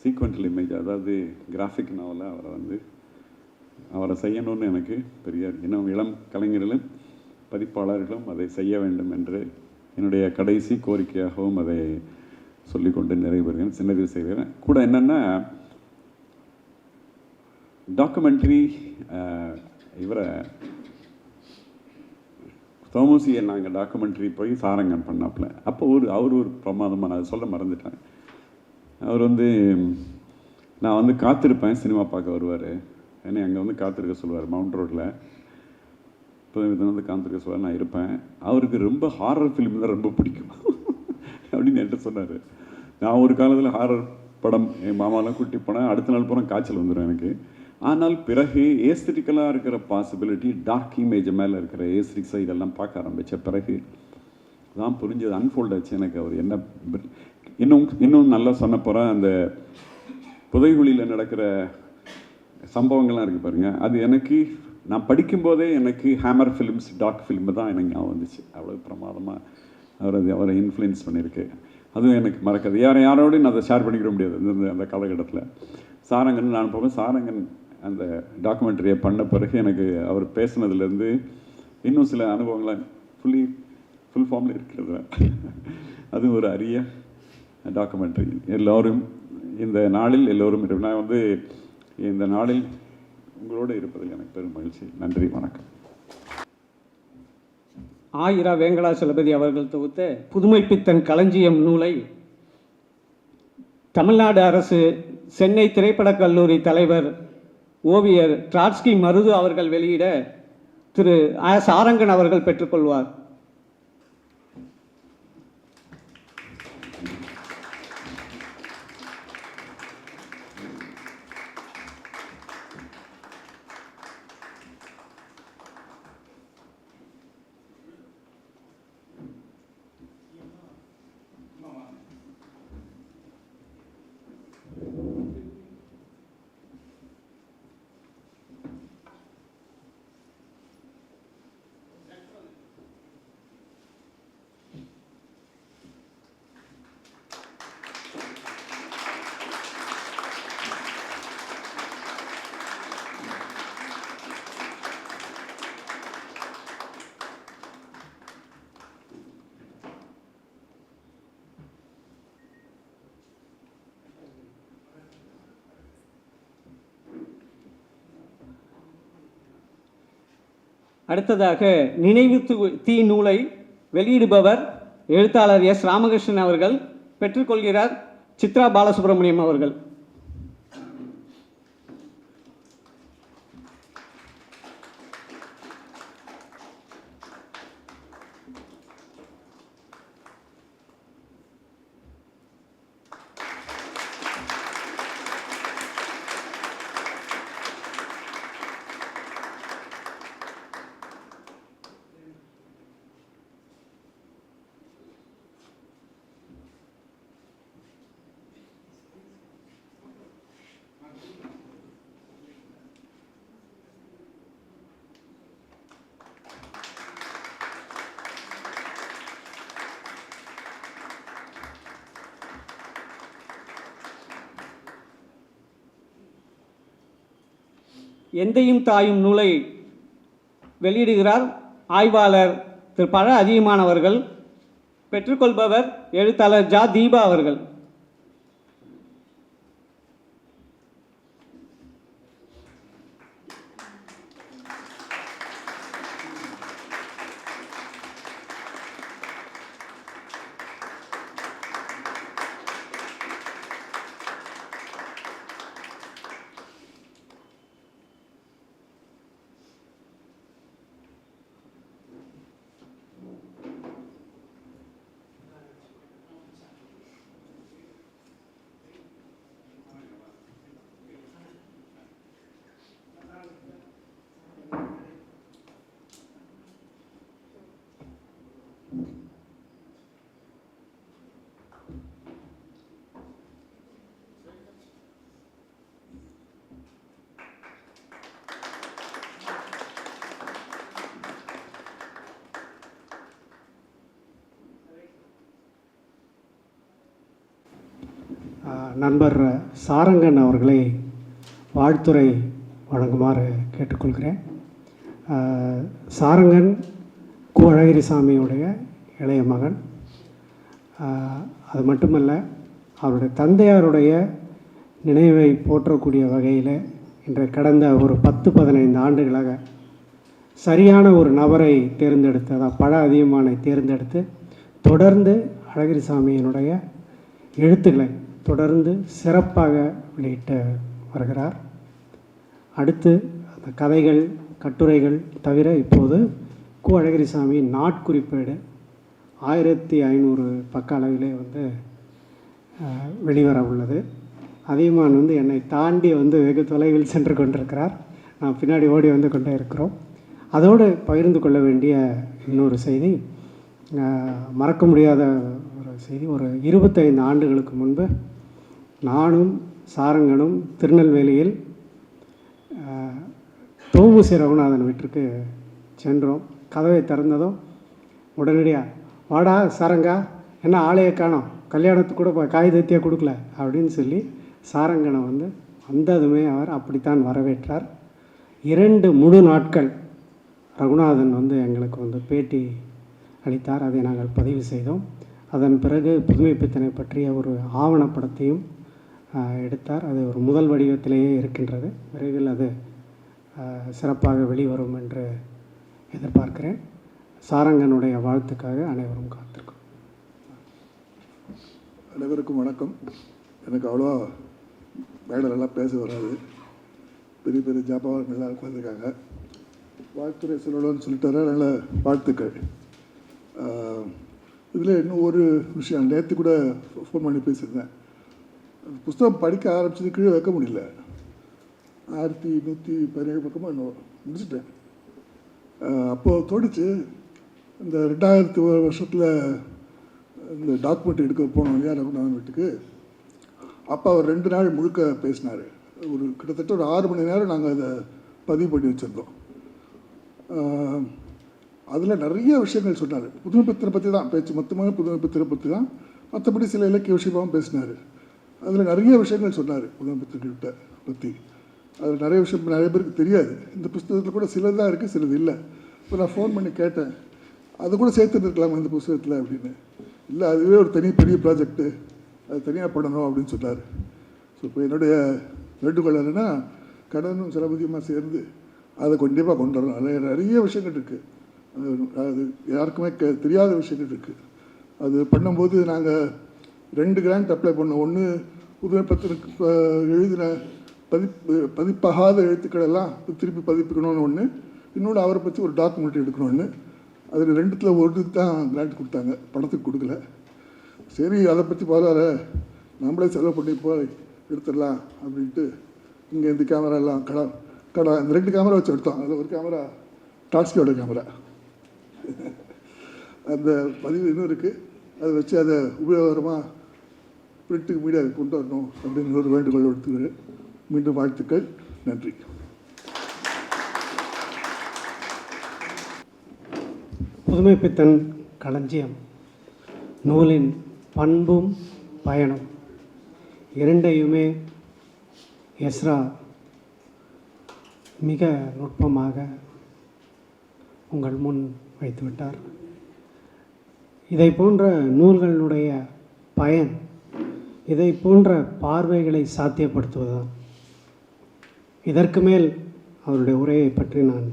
சீக்வெண்டல் இமேஜ், அதாவது கிராஃபிக் நாவலை அவரை செய்யணும்னு எனக்கு பெரிய இன்னும் இளம் கலைஞர்களும் பதிப்பாளர்களும் அதை செய்ய வேண்டும் என்று என்னுடைய கடைசி கோரிக்கையாகவும் அதை சொல்லிக்கொண்டு நிறைவேறுகிறேன், சின்னது செய்கிறேன். கூட என்னென்னா டாக்குமெண்ட்ரி இவரை தோமுசியை நாங்கள் டாக்குமெண்ட்ரி போய் சாரங்கன் பண்ணாப்புல அப்போ அவர் ஒரு பிரமாதமாக நான் சொல்ல மறந்துட்டேன். அவர் வந்து நான் வந்து காத்திருப்பேன், சினிமா பார்க்க வருவார், என்னை அங்கே வந்து காத்திருக்க சொல்லுவார் மவுண்ட் ரோட்டில். இப்போ வந்து காத்திருக்க சொல்லுவார், நான் இருப்பேன். அவருக்கு ரொம்ப ஹாரர் ஃபிலிம் தான் ரொம்ப பிடிக்கும் அப்படின்னு என்கிட்ட சொன்னார். நான் ஒரு காலத்தில் ஹாரர் படம் என் மாமாலாம் கூட்டி போனேன், அடுத்த நாள் போனால் காய்ச்சல் வந்துடும் எனக்கு. ஆனால் பிறகு ஏஸ்தட்டிக்கலாக இருக்கிற பாசிபிலிட்டி, டார்க் இமேஜ் மேலே இருக்கிற ஏஸ்திரிக்ஸை இதெல்லாம் பார்க்க ஆரம்பித்த பிறகு தான் புரிஞ்சது, அன்ஃபோல்ட் ஆச்சு எனக்கு அவர் என்ன. இன்னும் நல்லா சொன்ன போகிறேன், அந்த புதைகுழியில் நடக்கிற சம்பவங்கள்லாம் இருக்குது பாருங்கள், அது எனக்கு நான் படிக்கும்போதே எனக்கு ஹேமர் ஃபிலிம்ஸ் டார்க் ஃபிலிம் தான் எனக்கு ஞாபகம் வந்துச்சு. அவ்வளோ பிரமாதமாக அவரை இன்ஃப்ளூயன்ஸ் பண்ணியிருக்கு. அதுவும் எனக்கு மறக்காது. யாரோடையும் நான் அதை ஷேர் பண்ணிக்கிற முடியாது அந்த காலகட்டத்தில். சாரங்கன் நான் போவேன், சாரங்கன் அந்த டாக்குமெண்ட்ரியை பண்ண பிறகு எனக்கு அவர் பேசுனதுலேருந்து இன்னும் சில அனுபவங்களாம் ஃபுல் ஃபார்மில் இருக்கிறது. அது ஒரு அரிய டாக்குமெண்ட்ரி. எல்லோரும் இந்த நாளில் எல்லோரும் நான் வந்து இந்த நாளில் உங்களோடு இருப்பதில் எனக்கு பெரும் மகிழ்ச்சி. நன்றி, வணக்கம். ஆயிரா வெங்கடாசலபதி அவர்கள் தொகுத்த புதுமைப்பித்தன் களஞ்சியம் நூலை தமிழ்நாடு அரசு சென்னை திரைப்படக் கல்லூரி தலைவர் ஓவியர் ட்ராட்ஸ்கி மருது அவர்கள் வெளியிட திரு சாரங்கன் அவர்கள் பெற்றுக்கொள்வார். அடுத்ததாக நினைவு தீ நூலை வெளியிடுபவர் எழுத்தாளர் எஸ். ராமகிருஷ்ணன் அவர்கள். பெற்றுக்கொள்கிறார் சித்ரா பாலசுப்ரமணியம் அவர்கள். எந்தையும் தாயும் நூலை வெளியிடுகிறார் ஆய்வாளர் திரு பழ அதியமான் அவர்கள். பெற்றுக்கொள்பவர் எழுத்தாளர் ஜா தீபா அவர்கள். நண்பர் சாரங்கன் அவர்களை வாழ்த்துரை வழங்குமாறு கேட்டுக்கொள்கிறேன். சாரங்கன் கு. அழகிரிசாமியுடைய இளைய மகன். அது மட்டுமல்ல, அவருடைய தந்தையாருடைய நினைவை போற்றக்கூடிய வகையில் இன்று கடந்த ஒரு 10-15 ஆண்டுகளாக சரியான ஒரு நபரை தேர்ந்தெடுத்து, அதாவது பழ அதியமானை தேர்ந்தெடுத்து தொடர்ந்து அழகிரிசாமியினுடைய எழுத்துக்களை தொடர்ந்து சிறப்பாக வெளியிட்டு வருகிறார். அடுத்து அந்த கதைகள், கட்டுரைகள் தவிர இப்போது கு. அழகிரிசாமியின் நாட்குறிப்பேடு 1500 பக்க அளவிலே வெளிவர உள்ளது. அதியமான் என்னை தாண்டி வெகு தொலைவில் சென்று கொண்டிருக்கிறார். நான் பின்னாடி ஓடி கொண்டே இருக்கிறோம். அதோடு பகிர்ந்து கொள்ள வேண்டிய இன்னொரு செய்தி, மறக்க முடியாத ஒரு செய்தி. ஒரு 25 ஆண்டுகளுக்கு முன்பு நானும் சாரங்கனும் திருநெல்வேலியில் தோமுசி ரகுநாதன் வீட்டிற்கு சென்றோம். கதவை திறந்ததும் உடனடியாக, வாடா சாரங்கா, என்ன ஆளையை காணோம், கல்யாணத்துக்கு கூட காகிதத்தையே கொடுக்கல அப்படின்னு சொல்லி சாரங்கனை வந்ததுமே அவர் அப்படித்தான் வரவேற்றார். 2 முழு நாட்கள் ரகுநாதன் எங்களுக்கு பேட்டி அளித்தார். அதை நாங்கள் பதிவு செய்தோம். அதன் பிறகு புதுமை பித்தனை பற்றிய ஒரு ஆவணப்படத்தையும் எடுத்தார். அது ஒரு முதல் வடிவத்திலேயே இருக்கின்றது. விரைவில் அது சிறப்பாக வெளிவரும் என்று எதிர்பார்க்கிறேன். சாரங்கனுடைய வாழ்த்துக்காக அனைவரும் காத்திருக்கோம். அனைவருக்கும் வணக்கம். எனக்கு அவ்வளோவா மேடலெல்லாம் பேச வராது. பெரிய பெரிய ஜாபாவர்கள் எல்லாம் உட்காந்துருக்காங்க. வாழ்த்துறை சொல்லணும்னு சொல்லிட்டாரு. அதனால் வாழ்த்துக்கள். இதில் இன்னும் ஒரு விஷயம், நேற்று கூட ஃபோன் பண்ணி பேசியிருந்தேன். புஸ்தகம் படிக்க ஆரம்பிச்சது கீழே வைக்க முடியல. 1117 பக்கமாக இன்னும் முடிச்சுட்டேன். அப்போது தோடிச்சு, இந்த 2000 வருஷத்தில் இந்த டாக்குமெண்ட் எடுக்க போனோம் இல்லையா ரகுநாதன் வீட்டுக்கு. அப்போ அவர் 2 நாள் முழுக்க பேசினார். கிட்டத்தட்ட ஒரு 6 மணி நேரம் நாங்கள் அதை பதிவு பண்ணி வச்சுருந்தோம். அதில் நிறைய விஷயங்கள் சொன்னார். புதுமைப்பித்தனை பற்றி தான் பேச்சு, மொத்தமாக புதுமைப்பித்தனை பற்றி தான். மற்றபடி சில இலக்கிய விஷயமாகவும் பேசினார். அதில் நிறைய விஷயங்கள் சொன்னார் புதுமைப்பித்தன்கிட்ட பற்றி. அதில் நிறைய விஷயம் நிறைய பேருக்கு தெரியாது. இந்த புஸ்தகத்தில் கூட சிலது தான் இருக்குது, சிலது இல்லை. இப்போ நான் ஃபோன் பண்ணி கேட்டேன், அது கூட சேர்த்துருக்கலாமா இந்த புஸ்தகத்தில் அப்படின்னு. இல்லை, அதுவே ஒரு பெரிய ப்ராஜெக்ட்டு, அது தனியாக பண்ணணும் அப்படின்னு சொன்னார். ஸோ இப்போ என்னுடைய வேண்டுகோள் என்னென்னா, கடனும் சிலபதியமாக சேர்ந்து அதை கண்டிப்பாக கொண்டு வரணும். அதில் நிறைய விஷயங்கள் இருக்குது, அது யாருக்குமே தெரியாத விஷயங்கள் இருக்குது. அது பண்ணும்போது நாங்கள் 2 கிராண்ட் அப்ளை பண்ணோம். ஒன்று புதுமைப்பித்தனுக்கு எழுதின பதிப்பாகாத எழுத்துக்கள் எல்லாம் திருப்பி பதிப்பிக்கணும்னு ஒன்று, இன்னொன்று அவரை பற்றி ஒரு டாக்குமெண்ட் எடுக்கணும்னு. அதில் 2த்துல ஒரு தான் கிராண்ட் கொடுத்தாங்க, பணத்துக்கு கொடுக்கல. சரி, அதை பற்றி பரவாயில்ல, நம்மளே செலவு பண்ணி போய் எடுத்துடலாம் அப்படின்ட்டு இங்கே இந்த கேமராலாம் இந்த 2 கேமரா வச்சு எடுத்தோம். அதில் ஒரு கேமரா டாட்ஸ்கியோட கேமரா, அந்த பதிவு இன்னும் இருக்குது. அதை வச்சு அதை உபயோகரமாக பிரிண்ட்டுக்கு மீடியாவுக்கு கொண்டு வரணும் அப்படின்னு ஒரு வேண்டுகோள் எடுத்துக்கிறேன். மீண்டும் வாழ்த்துக்கள், நன்றி. புதுமைப்பித்தன் களஞ்சியம் நூலின் பண்பும் பயனும் இரண்டையுமே எஸ்ரா மிக நுட்பமாக உங்கள் முன் வைத்துவிட்டார். இதை போன்ற நூல்களினுடைய பயன் இதை போன்ற பார்வைகளை சாத்தியப்படுத்துவதுதான். இதற்கு மேல் அவருடைய உரையை பற்றி நான்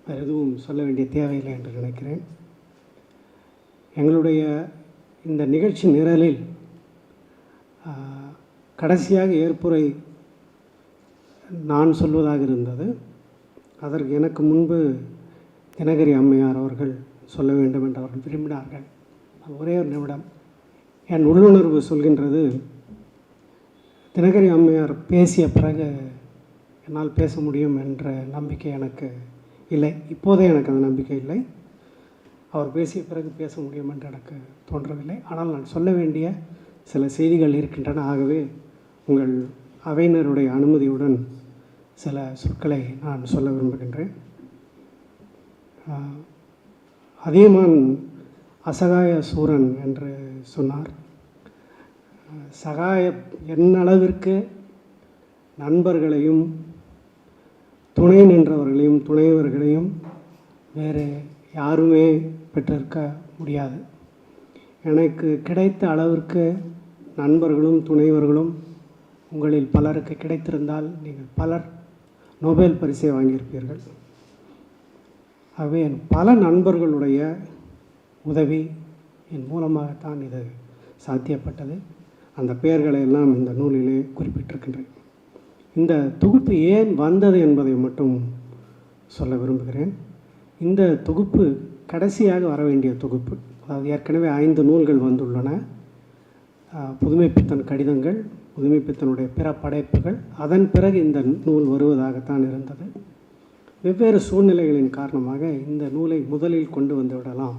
வேறு எதுவும் சொல்ல வேண்டிய தேவையில்லை என்று நினைக்கிறேன். எங்களுடைய இந்த நிகழ்ச்சி நிரலில் கடைசியாக ஏற்புரை நான் சொல்வதாக இருந்தது. அதற்கு எனக்கு முன்பு தினகரி அம்மையார் அவர்கள் சொல்ல வேண்டும் என்று அவர்கள் விரும்பினார்கள். ஒரே ஒரு நிமிடம். என் உள்ளுணர்வு சொல்கின்றது, தினகரி அம்மையார் பேசிய பிறகு என்னால் பேச முடியும் என்ற நம்பிக்கை எனக்கு இல்லை. இப்போதே எனக்கு அந்த நம்பிக்கை இல்லை. அவர் பேசிய பிறகு பேச முடியும் என்று எனக்கு தோன்றவில்லை. ஆனால் நான் சொல்ல வேண்டிய சில செய்திகள் இருக்கின்றன. ஆகவே உங்கள் அவையினருடைய அனுமதியுடன் சில சொற்களை நான் சொல்ல விரும்புகின்றேன். அதியமான் அசகாய சூரன் என்று சொன்னார். சகாய என்னளவிற்கு நண்பர்களையும் துணை நின்றவர்களையும் துணைவர்களையும் வேறு யாருமே பெற்றிருக்க முடியாது. எனக்கு கிடைத்த அளவிற்கு நண்பர்களும் துணைவர்களும் உங்களில் பலருக்கு கிடைத்திருந்தால் நீங்கள் பலர் நோபல் பரிசை வாங்கியிருப்பீர்கள். ஆகவே என் பல நண்பர்களுடைய உதவி என் மூலமாகத்தான் இது சாத்தியப்பட்டது. அந்த பெயர்களை எல்லாம் இந்த நூலிலே குறிப்பிட்டிருக்கின்றேன். இந்த தொகுப்பு ஏன் வந்தது என்பதை மட்டும் சொல்ல விரும்புகிறேன். இந்த தொகுப்பு கடைசியாக வர வேண்டிய தொகுப்பு. அதாவது ஏற்கனவே 5 நூல்கள் வந்துள்ளன. புதுமைப்பித்தன் கடிதங்கள், புதுமைப்பித்தனுடைய பிற படைப்புகள். அதன் பிறகு இந்த நூல் வருவதாகத்தான் இருந்தது. வெவ்வேறு சூழ்நிலைகளின் காரணமாக இந்த நூலை முதலில் கொண்டு வந்து விடலாம்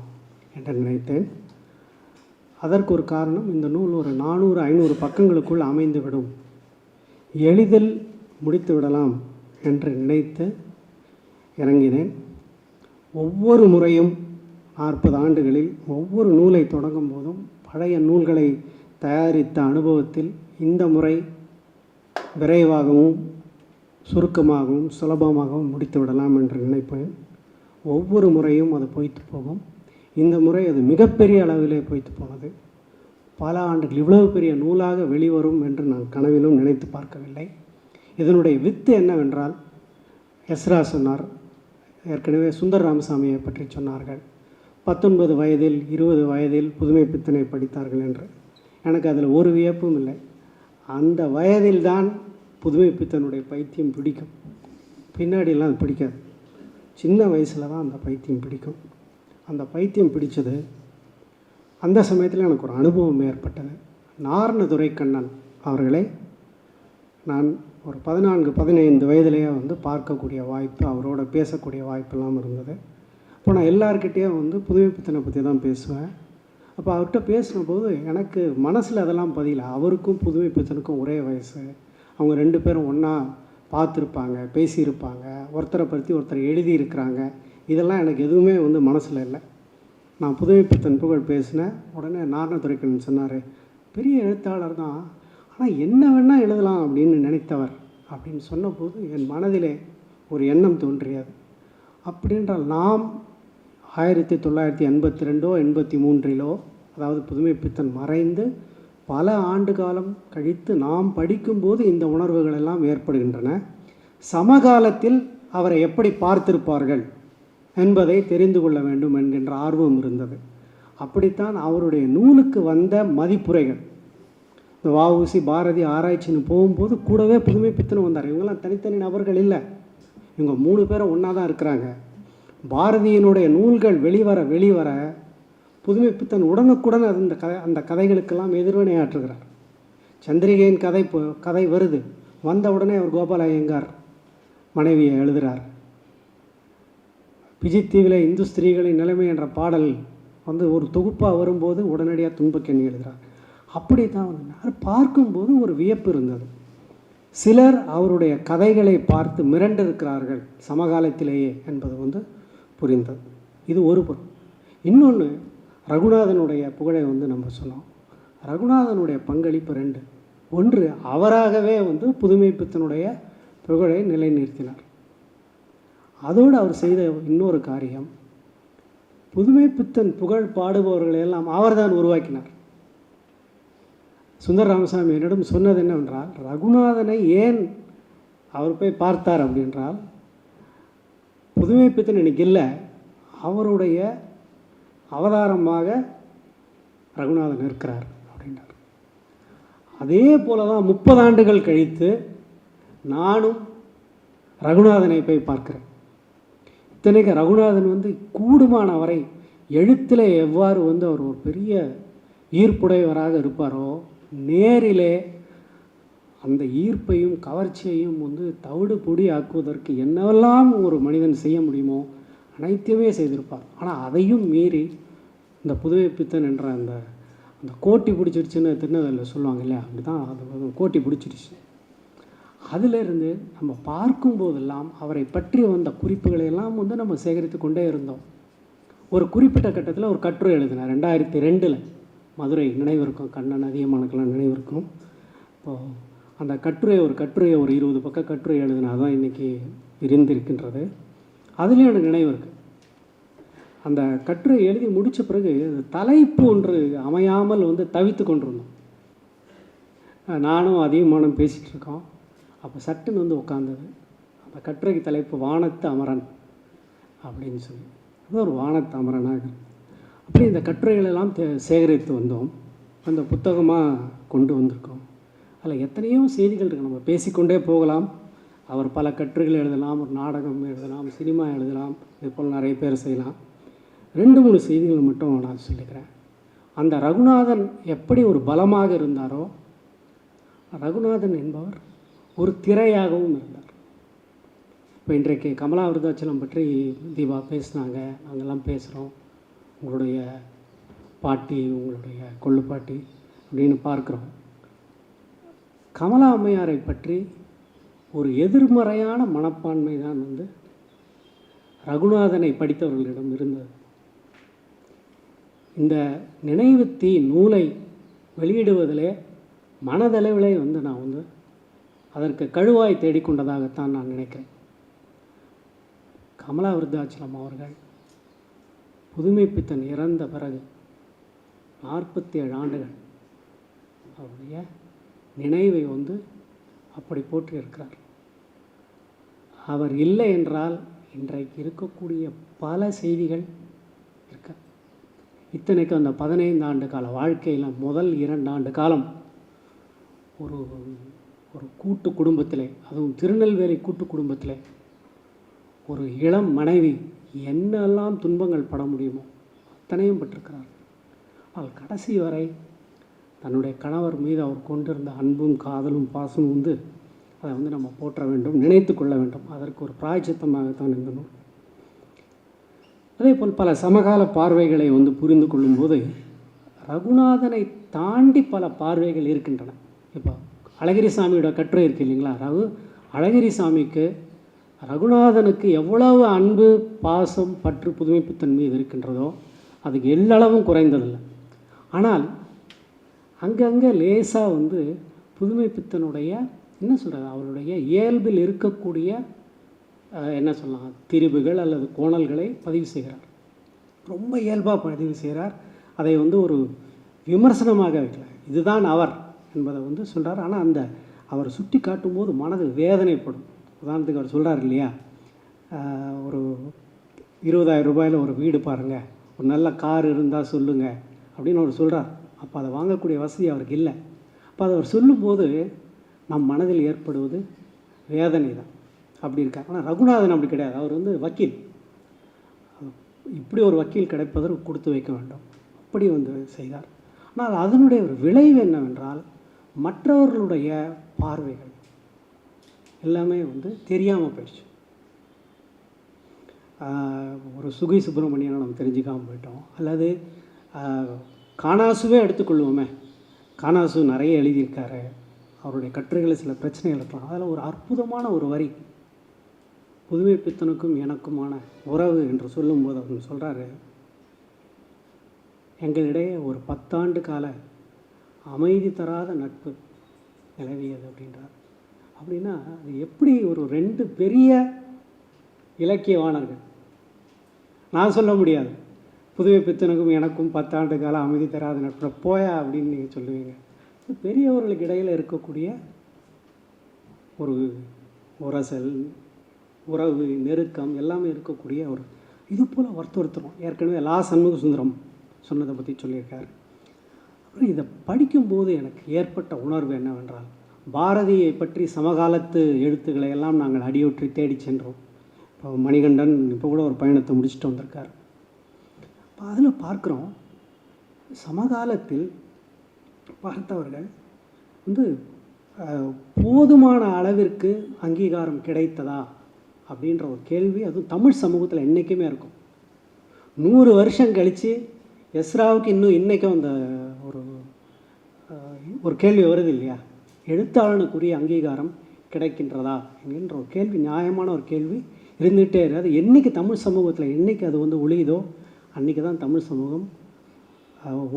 என்று நினைத்தேன். அதற்கு ஒரு காரணம், இந்த நூல் ஒரு 400-500 பக்கங்களுக்குள் அமைந்துவிடும், எளிதில் முடித்து விடலாம் என்று நினைத்து இறங்கினேன். ஒவ்வொரு முறையும் 40 ஆண்டுகளில் ஒவ்வொரு நூலை தொடங்கும் போதும் பழைய நூல்களை தயாரித்த அனுபவத்தில் இந்த முறை விரைவாகவும் சுருக்கமாகவும் சுலபமாகவும் முடித்து விடலாம் என்று நினைப்பேன். ஒவ்வொரு முறையும் அது பொய்த்து போகும். இந்த முறை அது மிகப்பெரிய அளவிலே பொய்த்து போனது. பல ஆண்டுகள் இவ்வளவு பெரிய நூலாக வெளிவரும் என்று நான் கனவிலும் நினைத்து பார்க்கவில்லை. இதனுடைய வித்து என்னவென்றால், எஸ்ரா சொன்னார், ஏற்கனவே சுந்தர் ராமசாமியை பற்றி சொன்னார்கள். 19 வயதில் 20 வயதில் புதுமைப்பித்தனை படித்தார்கள் என்று. எனக்கு அதில் ஒரு வியப்பும் இல்லை. அந்த வயதில்தான் புதுமைப்பித்தனுடைய பைத்தியம் பிடிக்கும், பின்னாடியெல்லாம் அது பிடிக்காது. சின்ன வயசில் தான் அந்த பைத்தியம் பிடிக்கும். அந்த பைத்தியம் பிடிச்சது அந்த சமயத்தில் எனக்கு ஒரு அனுபவம் ஏற்பட்டது. நாரண துரைக்கண்ணன் அவர்களை நான் ஒரு 14-15 வயதிலேயே வந்து பார்க்கக்கூடிய வாய்ப்பு, அவரோட பேசக்கூடிய வாய்ப்பெல்லாம் இருந்தது. அப்போ நான் எல்லார்கிட்டேயும் வந்து புதுமைப்பித்தனை பற்றி தான் பேசுவேன். அப்போ அவர்கிட்ட பேசினபோது எனக்கு மனசில் அதெல்லாம் பதியல. அவருக்கும் புதுமைப்பித்தனுக்கும் ஒரே வயசு, அவங்க 2 பேரும் ஒன்றா பார்த்துருப்பாங்க, பேசியிருப்பாங்க, ஒருத்தரை பற்றி ஒருத்தர் எழுதியிருக்கிறாங்க. இதெல்லாம் எனக்கு எதுவுமே வந்து மனசில் இல்லை. நான் புதுமைப்பித்தன் புகழ் பேசினேன். உடனே நாரண துரைக்கண்ணன் சொன்னார், பெரிய எழுத்தாளர் தான், ஆனால் என்ன வேணால் எழுதலாம் அப்படின்னு நினைத்தவர் அப்படின்னு சொன்னபோது என் மனதிலே ஒரு எண்ணம் தோன்றியது. அப்படின்றால் நாம் 1982 83 அதாவது புதுமைப்பித்தன் மறைந்து பல ஆண்டு காலம் கழித்து நாம் படிக்கும்போது இந்த உணர்வுகள் எல்லாம் ஏற்படுகின்றன. சமகாலத்தில் அவரை எப்படி பார்த்திருப்பார்கள் என்பதை தெரிந்து கொள்ள வேண்டும் என்கின்ற ஆர்வம் இருந்தது. அப்படித்தான் அவருடைய நூலுக்கு வந்த மதிப்புரைகள், இந்த வ.உ.சி. பாரதி ஆராய்ச்சின்னு போகும்போது கூடவே புதுமைப்பித்தனும் வந்தார். இவங்கெல்லாம் தனித்தனி நபர்கள் இல்லை, இவங்க 3 பேரும் ஒன்றா தான் இருக்கிறாங்க. பாரதியினுடைய நூல்கள் வெளிவர புதுமைப்பித்தன் உடனுக்குடன் அந்த கதைகளுக்கெல்லாம் எதிர்வினையாற்றுகிறார். சந்திரிகையின் கதை வருது, வந்த உடனே அவர் கோபால ஐயங்கார் மனைவியை எழுதுகிறார். பிஜித்தீவில் இந்து ஸ்திரீகளின் நிலைமை என்ற பாடல் வந்து ஒரு தொகுப்பாக வரும்போது உடனடியாக துன்பக்கெண்ணி எழுதுகிறார். அப்படி தான் வந்து பார்க்கும்போது ஒரு வியப்பு இருந்தது. சிலர் அவருடைய கதைகளை பார்த்து மிரண்டிருக்கிறார்கள் சமகாலத்திலேயே என்பது வந்து புரிந்தது. இது ஒரு பொருள். இன்னொன்று, ரகுநாதனுடைய புகழை வந்து நம்ம சொன்னோம். ரகுநாதனுடைய பங்களிப்பு 2. ஒன்று, அவராகவே வந்து புதுமைப்பித்தனுடைய புகழை நிலைநிறுத்தினார். அதோடு அவர் செய்த இன்னொரு காரியம், புதுமைப்பித்தன் புகழ் பாடுபவர்களையெல்லாம் அவர்தான் உருவாக்கினார். சுந்தர ராமசாமி என்னிடம் சொன்னது என்னவென்றால், ரகுநாதனை ஏன் அவர் போய் பார்த்தார் அப்படின்றால், புதுமைப்பித்தன் இன்னைக்கு இல்லை, அவருடைய அவதாரமாக ரகுநாதன் இருக்கிறார் அப்படின்றார். அதே போல தான் 30 ஆண்டுகள் கழித்து நானும் ரகுநாதனை போய் பார்க்கிறேன். இத்தனைக்கு ரகுநாதன் வந்து கூடுமான வரை எழுத்தில் எவ்வாறு வந்து அவர் ஒரு பெரிய ஈர்ப்புடையவராக இருப்பாரோ, நேரிலே அந்த ஈர்ப்பையும் கவர்ச்சியையும் வந்து தவிடு பொடி ஆக்குவதற்கு என்னவெல்லாம் ஒரு மனிதன் செய்ய முடியுமோ அனைத்துமே செய்திருப்பார். ஆனால் அதையும் மீறி இந்த புதுமைப்பித்தன் என்ற அந்த கோட்டி பிடிச்சிருச்சுன்னு திருநெல்வேலியில் சொல்லுவாங்க இல்லையா, அப்படி தான் அது கோட்டி பிடிச்சிருச்சு. அதிலிருந்து நம்ம பார்க்கும்போதெல்லாம் அவரை பற்றி வந்த குறிப்புகளை எல்லாம் வந்து நம்ம சேகரித்து கொண்டே இருந்தோம். ஒரு குறிப்பிட்ட கட்டத்தில் ஒரு கட்டுரை எழுதினார் 2002 மதுரை நினைவு இருக்கும், கண்ணன் அதிகமானுக்கெல்லாம் நினைவு இருக்கும். இப்போது அந்த கட்டுரையை ஒரு 20 பக்க கட்டுரை எழுதினா தான் இன்றைக்கி விரிந்திருக்கின்றது. அதுலேயும் எனக்கு நினைவு இருக்குது. அந்த கட்டுரை எழுதி முடித்த பிறகு தலைப்பு ஒன்று அமையாமல் வந்து தவித்து கொண்டிருந்தோம். நானும் அதிகமானும் பேசிகிட்டு இருக்கோம். அப்போ சட்டுன்னு வந்து உட்காந்தது அந்த கட்டுரைக்கு தலைப்பு வானத்து அமரன் அப்படின்னு சொல்லி, அது ஒரு வானத்து அமரனாக. அப்படி இந்த கட்டுரைகளெல்லாம் சேகரித்து வந்தோம், அந்த புத்தகமாக கொண்டு வந்திருக்கோம். அதில் எத்தனையோ செய்திகள் இருக்குது, நம்ம பேசிக்கொண்டே போகலாம். அவர் பல கட்டுரைகள் எழுதலாம், ஒரு நாடகம் எழுதலாம், சினிமா எழுதலாம், இது போல் நிறைய பேர் செய்யலாம். 2-3 செய்திகள் மட்டும் நான் சொல்லிக்கிறேன். அந்த ரகுநாதன் எப்படி ஒரு பலமாக இருந்தாரோ, ரகுநாதன் என்பவர் ஒரு திரையாகவும் இருந்தார். இப்போ இன்றைக்கு கமலா விருதாச்சலம் பற்றி தீபா பேசினாங்க, நாங்கள்லாம் பேசுகிறோம். உங்களுடைய பாட்டி, உங்களுடைய கொள்ளுப்பாட்டி அப்படின்னு பார்க்குறோம். கமலா அம்மையாரை பற்றி ஒரு எதிர்மறையான மனப்பான்மை தான் வந்து ரகுநாதனை படித்தவர்களிடம் இருந்தது. இந்த நினைவு தீ நூலை வெளியிடுவதிலே மனதளவிலே வந்து நான் வந்து அதற்கு கழுவாய் தேடிக்கொண்டதாகத்தான் நான் நினைக்கிறேன். கமலா விருத்தாச்சலம் அவர்கள் புதுமைப்பித்தன் இறந்த பிறகு 47 ஆண்டுகள் அவருடைய நினைவை வந்து அப்படி போற்றியிருக்கிறார். அவர் இல்லை என்றால் இன்றைக்கு இருக்கக்கூடிய பல செய்திகள் இருக்க. இத்தனைக்கு அந்த 15 ஆண்டு கால வாழ்க்கையில் முதல் 2 ஆண்டு காலம் ஒரு கூட்டு குடும்பத்திலே, அதுவும் திருநெல்வேலி கூட்டு குடும்பத்திலே ஒரு இளம் மனைவி என்னெல்லாம் துன்பங்கள் பட முடியுமோ அத்தனையும் பட்டிருக்கிறார். ஆனால் கடைசி வரை தன்னுடைய கணவர் மீது அவர் கொண்டிருந்த அன்பும் காதலும் பாசமும் வந்து அதை வந்து நம்ம போற்ற வேண்டும், நினைத்து கொள்ள வேண்டும். அதற்கு ஒரு பிராயச்சித்தமாகத்தான் இந்த நூல். அதே போல் பல சமகால பார்வைகளை வந்து புரிந்து கொள்ளும்போது ரகுநாதனை தாண்டி பல பார்வைகள் இருக்கின்றன. இப்போ அழகிரிசாமியோட கட்டுரை இருக்கு இல்லைங்களா, அழகிரிசாமிக்கு ரகுநாதனுக்கு எவ்வளவு அன்பு பாசம் பற்று புதுமைப்பித்தன் மீது இருக்கின்றதோ அதுக்கு எல்லளவும் குறைந்ததில்லை. ஆனால் அங்கங்கே லேசாக வந்து புதுமைப்பித்தனுடைய என்ன சொல்கிறது, அவருடைய இயல்பில் இருக்கக்கூடிய என்ன சொல்லலாம் திரிவுகள் அல்லது கோணல்களை பதிவு செய்கிறார். ரொம்ப இயல்பாக பதிவு செய்கிறார். அதை வந்து ஒரு விமர்சனமாக வைக்கல, இதுதான் அவர் என்பதை வந்து சொல்கிறார். ஆனால் அந்த அவர் சுட்டி காட்டும்போது மனது வேதனைப்படும். உதாரணத்துக்கு அவர் சொல்கிறார் இல்லையா, ஒரு 20,000 ரூபாயில் ஒரு வீடு பாருங்கள், ஒரு நல்ல கார் இருந்தால் சொல்லுங்கள் அப்படின்னு அவர் சொல்கிறார். அப்போ அதை வாங்கக்கூடிய வசதி அவருக்கு இல்லை. அப்போ அதை அவர் சொல்லும்போது நம் மனதில் ஏற்படுவது வேதனை தான். அப்படி இருக்கார். ஆனால் ரகுநாதன் அப்படி கிடையாது. அவர் வந்து வக்கீல். இப்படி ஒரு வக்கீல் கிடைப்பதற்கு கொடுத்து வைக்க வேண்டும், அப்படி வந்து செய்தார். ஆனால் அதனுடைய ஒரு விளைவு என்னவென்றால் மற்றவர்களுடைய பார்வைகள் எல்லாமே வந்து தெரியாமல் போயிடுச்சு. ஒரு சுகி சுப்பிரமணியனை நம்ம தெரிஞ்சுக்காமல் போயிட்டோம். அல்லது காணாசுவே எடுத்துக்கொள்வோமே, காணாசு நிறைய எழுதியிருக்காரு, அவருடைய கட்டுரைகளில் சில பிரச்சனைகள் இருக்கலாம். அதில் ஒரு அற்புதமான ஒரு வரி, புதுமைப்பித்தனுக்கும் எனக்குமான உறவு என்று சொல்லும்போது அவர் சொல்கிறாரு, எங்களிடையே ஒரு 10 ஆண்டு கால அமைதி தராத நட்பு நிலவியது அப்படின்றார். அப்படின்னா அது எப்படி ஒரு 2 பெரிய இலக்கியவாணர்கள், நான் சொல்ல முடியாது புதுமைப்பித்தனுக்கும் எனக்கும் 10 ஆண்டு கால அமைதி தராத நட்பு போயா அப்படின்னு நீங்கள் சொல்லுவீங்க. பெரியவர்களுக்கு இடையில் இருக்கக்கூடிய ஒரு உரசல், உறவு, நெருக்கம் எல்லாமே இருக்கக்கூடிய ஒரு இது போல் ஒருத்தரும் ஏற்கனவே லா சண்முக சுந்தரம் சொன்னதை பற்றி சொல்லியிருக்காரு. அப்புறம் இதை படிக்கும்போது எனக்கு ஏற்பட்ட உணர்வு என்னவென்றால், பாரதியை பற்றி சமகாலத்து எழுத்துக்களை எல்லாம் நாங்கள் அடியொற்றி தேடி சென்றோம். இப்போ மணிகண்டன் இப்போ கூட ஒரு பயணத்தை முடிச்சுட்டு வந்திருக்கார். இப்போ அதில் பார்க்குறோம், சமகாலத்தில் பார்த்தவர்கள் வந்து போதுமான அளவிற்கு அங்கீகாரம் கிடைத்ததா அப்படின்ற ஒரு கேள்வி அதுவும் தமிழ் சமூகத்தில் என்றைக்குமே இருக்கும். 100 வருஷம் கழித்து எஸ்ராவுக்கு இன்னும் இன்றைக்கும் அந்த ஒரு கேள்வி வருது இல்லையா, எழுத்தாளனுக்குரிய அங்கீகாரம் கிடைக்கின்றதா என்கின்ற ஒரு கேள்வி, நியாயமான ஒரு கேள்வி இருந்துகிட்டே இருக்குது. அது என்றைக்கு தமிழ் சமூகத்தில் என்றைக்கு அது வந்து ஒழியுதோ அன்றைக்கி தான் தமிழ் சமூகம்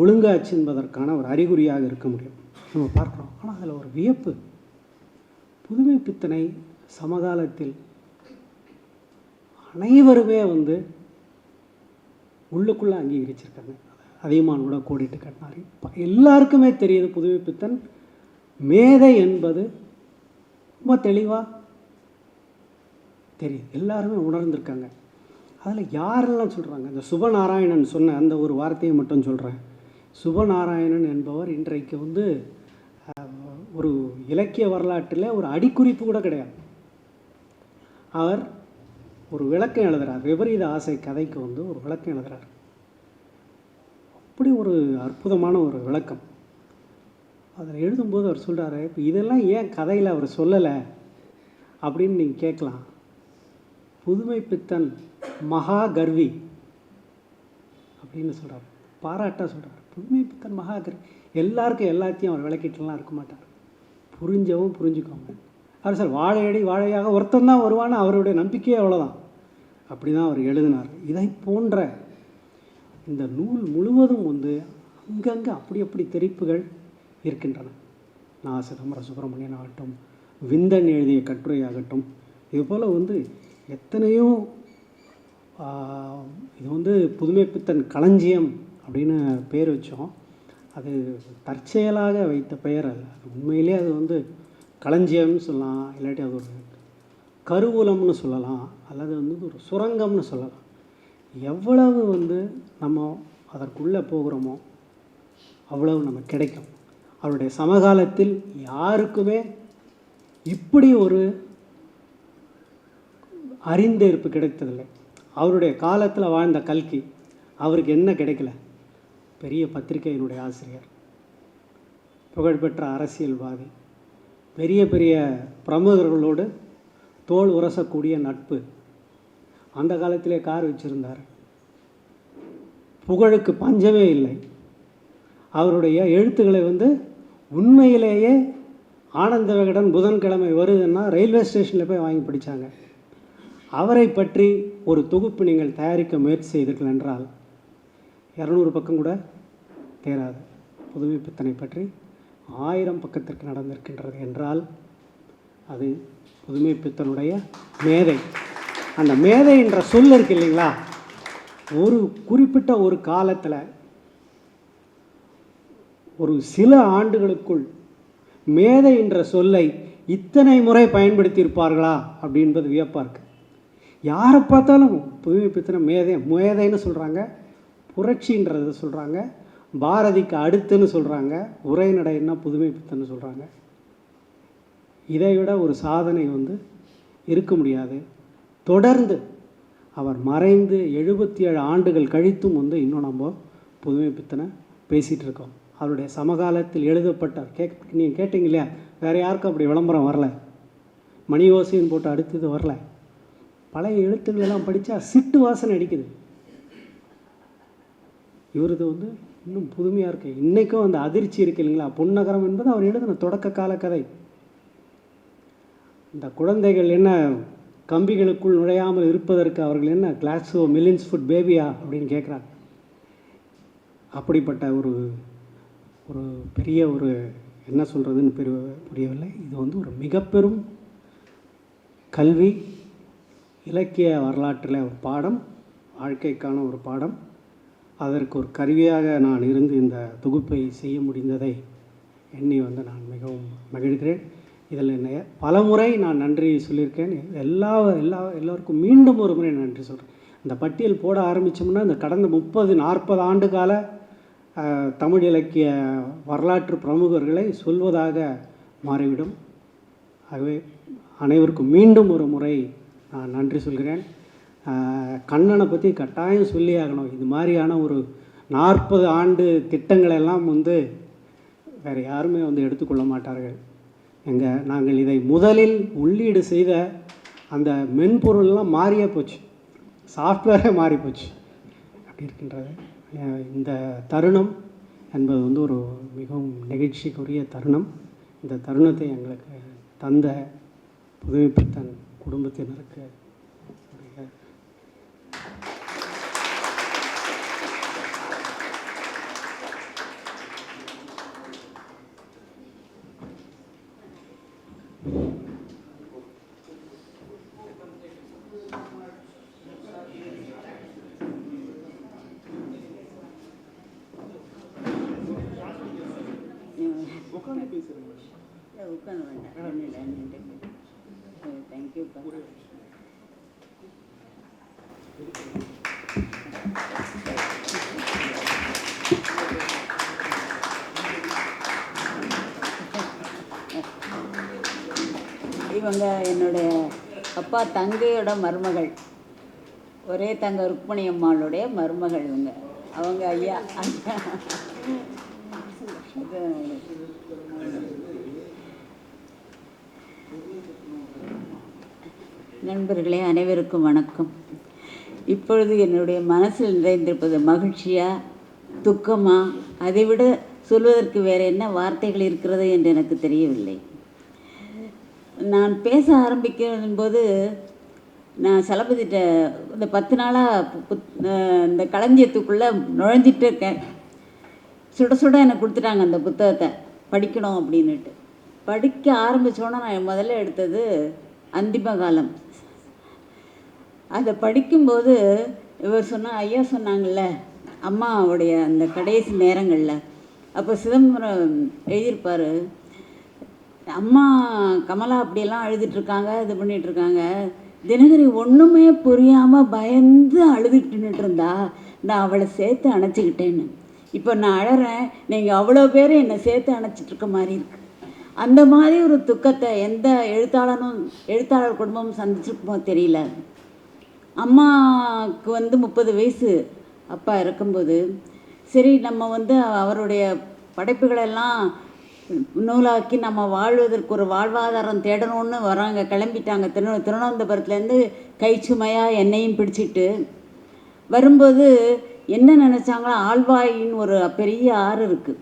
ஒழுங்காச்சு என்பதற்கான ஒரு அறிகுறியாக இருக்க முடியும் நம்ம பார்க்குறோம். ஆனால் அதில் ஒரு வியப்பு, புதுமைப்பித்தனை சமகாலத்தில் அனைவருமே வந்து உள்ளுக்குள்ளே அங்கீகரிச்சிருக்காங்க. அதிகமான கூட கோடிட்டு காட்டினார். எல்லாருக்குமே தெரியுது புதுமைப்பித்தன் மேதை என்பது ரொம்ப தெளிவாக தெரியுது, எல்லாருமே உணர்ந்திருக்காங்க. அதில் யாரெல்லாம் சொல்கிறாங்க, இந்த சுபநாராயணன் சொன்ன அந்த ஒரு வார்த்தையை மட்டும் சொல்கிறேன். சுபநாராயணன் என்பவர் இன்றைக்கு வந்து ஒரு இலக்கிய வரலாற்றில் ஒரு அடிக்குறிப்பு கூட கிடையாது. அவர் ஒரு விளக்கம் எழுதுகிறார், விபரீத ஆசை கதைக்கு வந்து ஒரு விளக்கம் எழுதுகிறார். அப்படி ஒரு அற்புதமான ஒரு விளக்கம். அதில் எழுதும்போது அவர் சொல்கிறாரு, இப்போ இதெல்லாம் ஏன் கதையில் அவர் சொல்லலை அப்படின்னு நீங்கள் கேட்கலாம். புதுமைப்பித்தன் மகா கர்வி அப்படின்னு சொல்கிறார், பாராட்டாக சொல்கிறார். புதுமைப்பித்தன் மகா கர்வி, எல்லாருக்கும் எல்லாத்தையும் அவர் விளக்கிட்டுலாம் இருக்க மாட்டார், புரிஞ்சவும் புரிஞ்சுக்கோங்க. அவர் சார் வாழையடி வாழையாக ஒருத்தந்தான் வருவான்னு அவருடைய நம்பிக்கையே அவ்வளோதான். அப்படி தான் அவர் எழுதினார். இதை போன்ற இந்த நூல் முழுவதும் வந்து அங்கங்கே அப்படி தெரிப்புகள் இருக்கின்றன. நான் சிதம்பரம் சுப்பிரமணியன் ஆகட்டும், விந்தன் எழுதிய கட்டுரையாகட்டும், இதுபோல் வந்து எத்தனையோ இது வந்து புதுமைப்பித்தன் களஞ்சியம் அப்படின்னு பேர் வச்சோம். அது தற்செயலாக வைத்த பெயர் அல்ல, உண்மையிலே அது வந்து களஞ்சியம்னு சொல்லலாம், இல்லாட்டி அது ஒரு கருவூலம்னு சொல்லலாம், அல்லது வந்து ஒரு சுரங்கம்னு சொல்லலாம். எவ்வளவு வந்து நம்ம அதற்குள்ளே போகிறோமோ அவ்வளவு நமக்கு கிடைக்கும். அவருடைய சமகாலத்தில் யாருக்குமே இப்படி ஒரு அறிந்தேற்பு கிடைத்ததில்லை. அவருடைய காலத்தில் வாழ்ந்த கல்கி, அவருக்கு என்ன கிடைக்கல? பெரிய பத்திரிகையினுடைய ஆசிரியர், புகழ்பெற்ற அரசியல்வாதி, பெரிய பெரிய பிரமுகர்களோடு தோள் உரசக்கூடிய நட்பு, அந்த காலத்திலே கார் வச்சுருந்தார். புகழுக்கு பஞ்சமே இல்லை. அவருடைய எழுத்துக்களை உண்மையிலேயே ஆனந்த விகடன் புதன்கிழமை வருதுன்னா ரயில்வே ஸ்டேஷனில் போய் வாங்கி படித்தாங்க. அவரை பற்றி ஒரு தொகுப்பு நீங்கள் தயாரிக்க முயற்சி செய்தீர்கள் என்றால் 200 பக்கம் கூட தேராது. புதுமைப்பித்தனை பற்றி 1000 பக்கத்திற்கு நடந்திருக்கின்றது என்றால் அது புதுமைப்பித்தனுடைய மேதை. அந்த மேதை என்ற சொல் இருக்கு இல்லைங்களா, ஒரு குறிப்பிட்ட ஒரு காலத்தில் ஒரு சில ஆண்டுகளுக்குள் மேதை என்ற சொல்லை இத்தனை முறை பயன்படுத்தியிருப்பார்களா அப்படின்பது வியப்பாக இருக்குது. யாரை பார்த்தாலும் புதுமைப்பித்தனை மேதைன்னு சொல்கிறாங்க, புரட்சின்றதை சொல்கிறாங்க, பாரதிக்கு அடுத்துன்னு சொல்கிறாங்க, உரைநடைன்னா புதுமைப்பித்தன்னு சொல்கிறாங்க. இதை விட ஒரு சாதனை இருக்க முடியாது. தொடர்ந்து அவர் மறைந்து 77 ஆண்டுகள் கழித்தும் இன்னும் நம்ம புதுமைப்பித்தனை பேசிகிட்டு இருக்கோம். அவருடைய சமகாலத்தில் எழுதப்பட்ட நீங்கள் கேட்டிங்க இல்லையா, வேறு யாருக்கும் அப்படி விளம்பரம் வரல, மணி ஓசைன்னு போட்டு அடுத்தது வரல. பழைய எழுத்துக்களெல்லாம் படித்தா சிட்டு வாசனை அடிக்குது. இவரது இன்னும் புதுமையாக இருக்குது. இன்றைக்கும் அந்த அதிர்ச்சி இருக்குது இல்லைங்களா. பொன்னகரம் என்பது அவர் எழுதின தொடக்க கால கதை. இந்த குழந்தைகள் என்ன கம்பிகளுக்குள் நுழையாமல் இருப்பதற்கு அவர்கள் என்ன கிளாஸோ மில்லியன்ஸ் ஃபுட் பேபியா அப்படின்னு கேட்குறாங்க. அப்படிப்பட்ட ஒரு ஒரு பெரிய ஒரு என்ன சொல்கிறதுன்னு புரியவில்லை. இது ஒரு மிக பெரும் கல்வி, இலக்கிய வரலாற்றில் ஒரு பாடம், வாழ்க்கைக்கான ஒரு பாடம். அதற்கு ஒரு கருவியாக நான் இருந்து இந்த தொகுப்பை செய்ய முடிந்ததை எண்ணி நான் மிகவும் மகிழ்கிறேன். இதில் என்ன பல முறை நான் நன்றி சொல்லியிருக்கேன். எல்லோருக்கும் மீண்டும் ஒரு முறை நன்றி சொல்கிறேன். இந்த பட்டியல் போட ஆரம்பித்தோம்னா இந்த கடந்த 30-40 ஆண்டு கால தமிழ் இலக்கிய வரலாற்று பிரமுகர்களை சொல்வதாக மாறிவிடும். ஆகவே அனைவருக்கும் மீண்டும் ஒரு முறை நான் நன்றி சொல்கிறேன். கண்ணனை பற்றி கட்டாயம் சொல்லி ஆகணும். இது மாதிரியான ஒரு 40 ஆண்டு திட்டங்களெல்லாம் வேறு யாருமே எடுத்துக்கொள்ள மாட்டார்கள். நாங்கள் இதை முதலில் உள்ளீடு செய்த அந்த மென்பொருள்லாம் மாறியே போச்சு, சாஃப்ட்வேரே மாறி போச்சு. அப்படி இருக்கின்றது. இந்த தருணம் என்பது ஒரு மிகவும் நெகிழ்ச்சிக்குரிய தருணம். இந்த தருணத்தை எங்களுக்கு தந்த புதுமைப்பித்தன் குடும்பத்தினருக்கு உட்காந்து வேண்டாம். தேங்க்யூப்பா. இவங்க என்னுடைய அப்பா தங்கையோட மருமகள், ஒரே தங்க ருக்மணி அம்மாளுடைய மருமகள் இவங்க. அவங்க ஐயா நண்பர்களே, அனைவருக்கும் வணக்கம். இப்பொழுது என்னுடைய மனசில் நிறைந்திருப்பது மகிழ்ச்சியா துக்கமா, அதைவிட சொல்வதற்கு வேறு என்ன வார்த்தைகள் இருக்கிறது என்று எனக்கு தெரியவில்லை. நான் பேச ஆரம்பிக்கும் போது நான் சலபதிட்ட இந்த 10 நாளாக இந்த களஞ்சியத்துக்குள்ளே நுழைஞ்சிட்டு இருக்கேன். சுட சுட எனக்கு கொடுத்துட்டாங்க அந்த புத்தகத்தை படிக்கணும் அப்படின்னுட்டு. படிக்க ஆரம்பித்தோன்னா நான் முதல்ல எடுத்தது அந்திம காலம். அதை படிக்கும்போது இவர் ஐயா சொன்னாங்கள்ல அம்மாவுடைய அந்த கடைசி நேரங்களில், அப்போ சிதம்பரம் எழுதியிருப்பார், அம்மா கமலா அப்படியெல்லாம் அழுதுட்ருக்காங்க, இது பண்ணிகிட்ருக்காங்க, தினகரி ஒன்றுமே புரியாமல் பயந்து அழுதுட்டுன்னுட்டு இருந்தா நான் அவளை சேர்த்து அணைச்சிக்கிட்டேன்னு. இப்போ நான் அழறேன், நீங்கள் அவ்வளோ பேர் என்னை சேர்த்து அணைச்சிட்ருக்க மாதிரி இருக்கு. அந்த மாதிரி ஒரு துக்கத்தை எந்த எழுத்தாளர் குடும்பமும் சந்திச்சிருக்குமோ தெரியல. அம்மாவுக்கு வந்து 30 வயசு அப்பா இறக்கும்போது, சரி நம்ம வந்து அவருடைய படைப்புகளெல்லாம் நூலாக்கி நம்ம வாழ்வதற்கு ஒரு வாழ்வாதாரம் தேடணும்னு வராங்க, கிளம்பிட்டாங்க. திருவனந்தபுரத்துலேருந்து கைச்சுமையாக என்னையும் பிடிச்சிட்டு வரும்போது என்ன நினச்சாங்களோ, ஆழ்வாயின்னு ஒரு பெரிய ஆறு இருக்குது,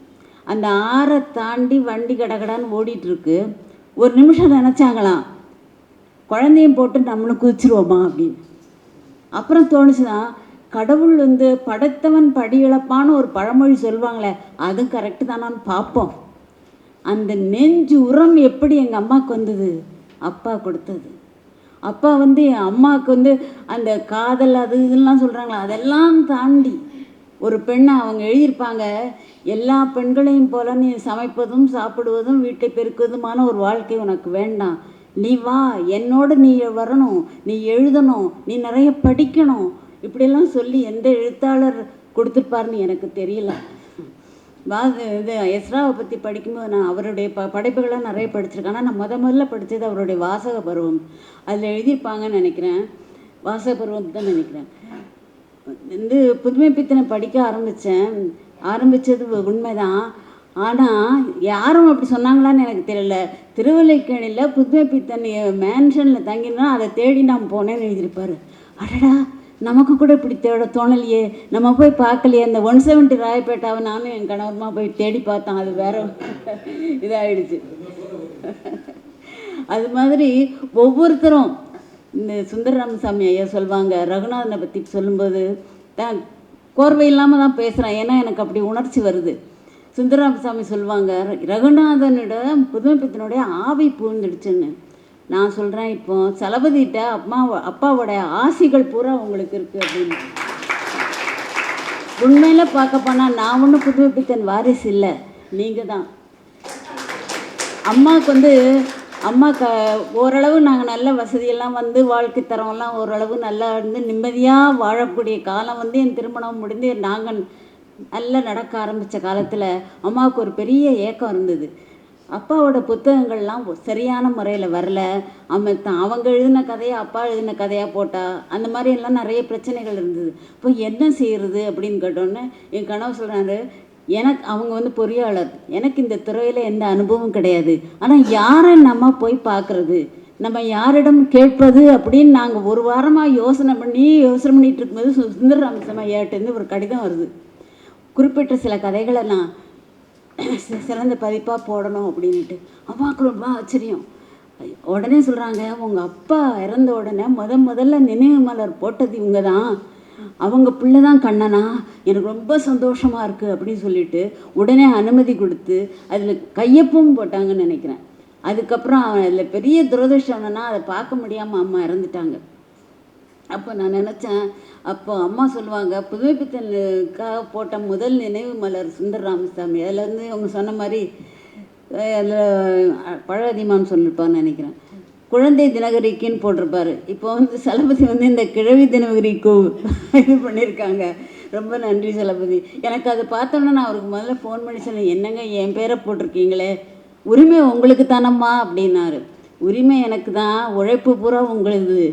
அந்த ஆறை தாண்டி வண்டி கடகடான்னு ஓடிட்டுருக்கு. ஒரு நிமிஷம் நினச்சாங்களாம், குழந்தையும் போட்டு நம்மளும் குதிச்சிருவோமா அப்படின்னு. அப்புறம் தோணுச்சுதான், கடவுள் வந்து படைத்தவன் படி இழப்பான்னு ஒரு பழமொழி சொல்லுவாங்களே, அதுவும் கரெக்டு தானான்னு பார்ப்போம். அந்த நெஞ்சு உரம் எப்படி எங்கள் அம்மாவுக்கு வந்தது? அப்பா கொடுத்தது. அப்பா வந்து என் அம்மாவுக்கு வந்து அந்த காதல் அது இதெல்லாம் சொல்கிறாங்களா, அதெல்லாம் தாண்டி ஒரு பெண்ணை அவங்க எழுதியிருப்பாங்க, எல்லா பெண்களையும் போல நீ சமைப்பதும் சாப்பிடுவதும் வீட்டை பெருக்குவதுமான ஒரு வாழ்க்கை உனக்கு வேண்டாம், நீ வா என்னோடு, நீ வரணும், நீ எழுதணும், நீ நிறைய படிக்கணும், இப்படியெல்லாம் சொல்லி எந்த எழுத்தாளர் கொடுத்துருப்பாருன்னு எனக்கு தெரியல. இது எஸ்ராவை பற்றி படிக்கும்போது நான் அவருடைய படைப்புகளாக நிறைய படிச்சிருக்கேன். ஆனால் நான் முதல்ல படித்தது அவருடைய வாசக பருவம். அதில் எழுதியிருப்பாங்கன்னு நினைக்கிறேன், வாசக பருவம் தான் நினைக்கிறேன். வந்து புதுமை பித்தனை படிக்க ஆரம்பித்தது உண்மைதான். ஆனால் யாரும் அப்படி சொன்னாங்களான்னு எனக்கு தெரியல. திருவல்லிக்கேணியில் புதுமை பித்தன் மேன்ஷனில் தங்கினா அதை தேடி நான் போனேன்னு எழுதியிருப்பார். அடடா, நமக்கு கூட இப்படி தோணலையே, நம்ம போய் பார்க்கலையே. அந்த 170 ராயப்பேட்டாவை நானும் என் கணவருமா போய் தேடி பார்த்தோம், அது வேற இதாகிடுச்சு. அது மாதிரி ஒவ்வொருத்தரும் இந்த சுந்தர ராமசாமி ஐயா சொல்லுவாங்க, ரகுநாதனை பற்றி சொல்லும்போது தான் கோர்வை இல்லாமல் தான் பேசுகிறேன், ஏன்னா எனக்கு அப்படி உணர்ச்சி வருது. சுந்தரராமசாமி சொல்லுவாங்க, ரகுநாதனிடம் புதுமை பித்தனுடைய ஆவி பூந்துடுச்சுன்னு. நான் சொல்கிறேன், இப்போ சலபதிட்ட அப்பாவோடைய ஆசிகள் பூரா உங்களுக்கு இருக்குது அப்படின்னு. உண்மையில் பார்க்க போனால் நான் ஒன்றும் புதுமை பித்தன் வாரிசு இல்லை, நீங்கள் தான். அம்மாவுக்கு வந்து ஓரளவு நாங்கள் நல்ல வசதியெல்லாம் வந்து வாழ்க்கை தரம்லாம் ஓரளவு நல்லா இருந்து நிம்மதியாக வாழக்கூடிய காலம் வந்து என் திருமணம் முடிந்து நாங்கள் நல்லா நடக்க ஆரம்பித்த காலத்தில் அம்மாவுக்கு ஒரு பெரிய ஏக்கம் இருந்தது. அப்பாவோட புத்தகங்கள்லாம் சரியான முறையில் வரல, அவங்க எழுதின கதையை அப்பா எழுதின கதையாக போட்டால் அந்த மாதிரி எல்லாம் நிறைய பிரச்சனைகள் இருந்தது. இப்போ என்ன செய்கிறது அப்படின்னு கேட்டோன்னே என் கனவு சொல்கிறாரு, அவங்க வந்து பொறியாளர், எனக்கு இந்த துறையில் எந்த அனுபவம் கிடையாது, ஆனால் யாரை நம்ம போய் பார்க்குறது, நம்ம யாரிடம் கேட்பது அப்படின்னு நாங்கள் ஒரு வாரமாக யோசனை பண்ணிகிட்டு இருக்கும்போது சுந்தர ராமசாமி ஐயாட்டேருந்து ஒரு கடிதம் வருது. குறிப்பிட்ட சில கதைகளை நான் சிறந்த பதிப்பாக போடணும் அப்படின்ட்டு. அம்மாவுக்கு ரொம்ப ஆச்சரியம். உடனே சொல்கிறாங்க, உங்கள் அப்பா இறந்த உடனே முதல்ல நினைவு மலர் போட்டது இவங்க தான், அவங்க பிள்ளை தான் கண்ணனா, எனக்கு ரொம்ப சந்தோஷமாக இருக்குது அப்படின்னு சொல்லிட்டு உடனே அனுமதி கொடுத்து அதில் கையொப்பம் போட்டாங்கன்னு நினைக்கிறேன். அதுக்கப்புறம் அதில் பெரிய துரதிர்ஷ்டம் என்னன்னா, அதை பார்க்க முடியாமல் அம்மா இறந்துட்டாங்க. அப்போ நான் நினச்சேன், அப்போ அம்மா சொல்லுவாங்க, புதுமை பித்தனுக்காக போட்ட முதல் நினைவு மலர் சுந்தர ராமசாமி, அதில் வந்து அவங்க சொன்ன மாதிரி அதில் பழதிமான்னு சொல்லியிருப்பான்னு நினைக்கிறேன், குழந்தை தினகரிக்குன்னு போட்டிருப்பார். இப்போ வந்து சலபதி வந்து இந்த கிழவி தினகரிக்கு இது பண்ணியிருக்காங்க. ரொம்ப நன்றி சலபதி. எனக்கு அதை பார்த்தோன்னா நான் அவருக்கு முதல்ல ஃபோன் பண்ணி சொன்னேன், என்னங்க என் பேரை போட்டிருக்கீங்களே, உரிமை உங்களுக்கு தானம்மா அப்படின்னாரு. உரிமை எனக்கு தான், உழைப்பு பூரா உங்களுது,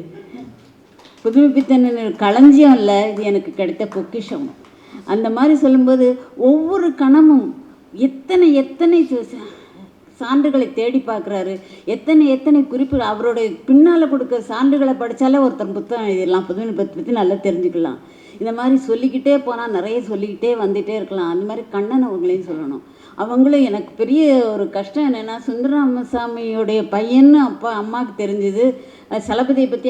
புதுமை பித்தன் களஞ்சியம் இல்லை, இது எனக்கு கிடைத்த பொக்கிஷம். அந்த மாதிரி சொல்லும்போது ஒவ்வொரு கணமும் எத்தனை சான்றுகளை தேடி பார்க்குறாரு, எத்தனை குறிப்பு அவருடைய பின்னால் கொடுக்குற சான்றுகளை படித்தாலே ஒருத்தர் புத்தகம் எழுதிடலாம், புதுமை பற்றி நல்லா தெரிஞ்சுக்கலாம். இந்த மாதிரி சொல்லிக்கிட்டே போனால் நிறைய சொல்லிக்கிட்டே வந்துகிட்டே இருக்கலாம். அந்த மாதிரி கண்ணன் அவங்களையும் சொல்லணும். அவங்களும் எனக்கு பெரிய ஒரு கஷ்டம் என்னென்னா, சுந்தரராமசாமியோடைய பையன்னு அம்மாவுக்கு தெரிஞ்சுது, சலபதியை பற்றி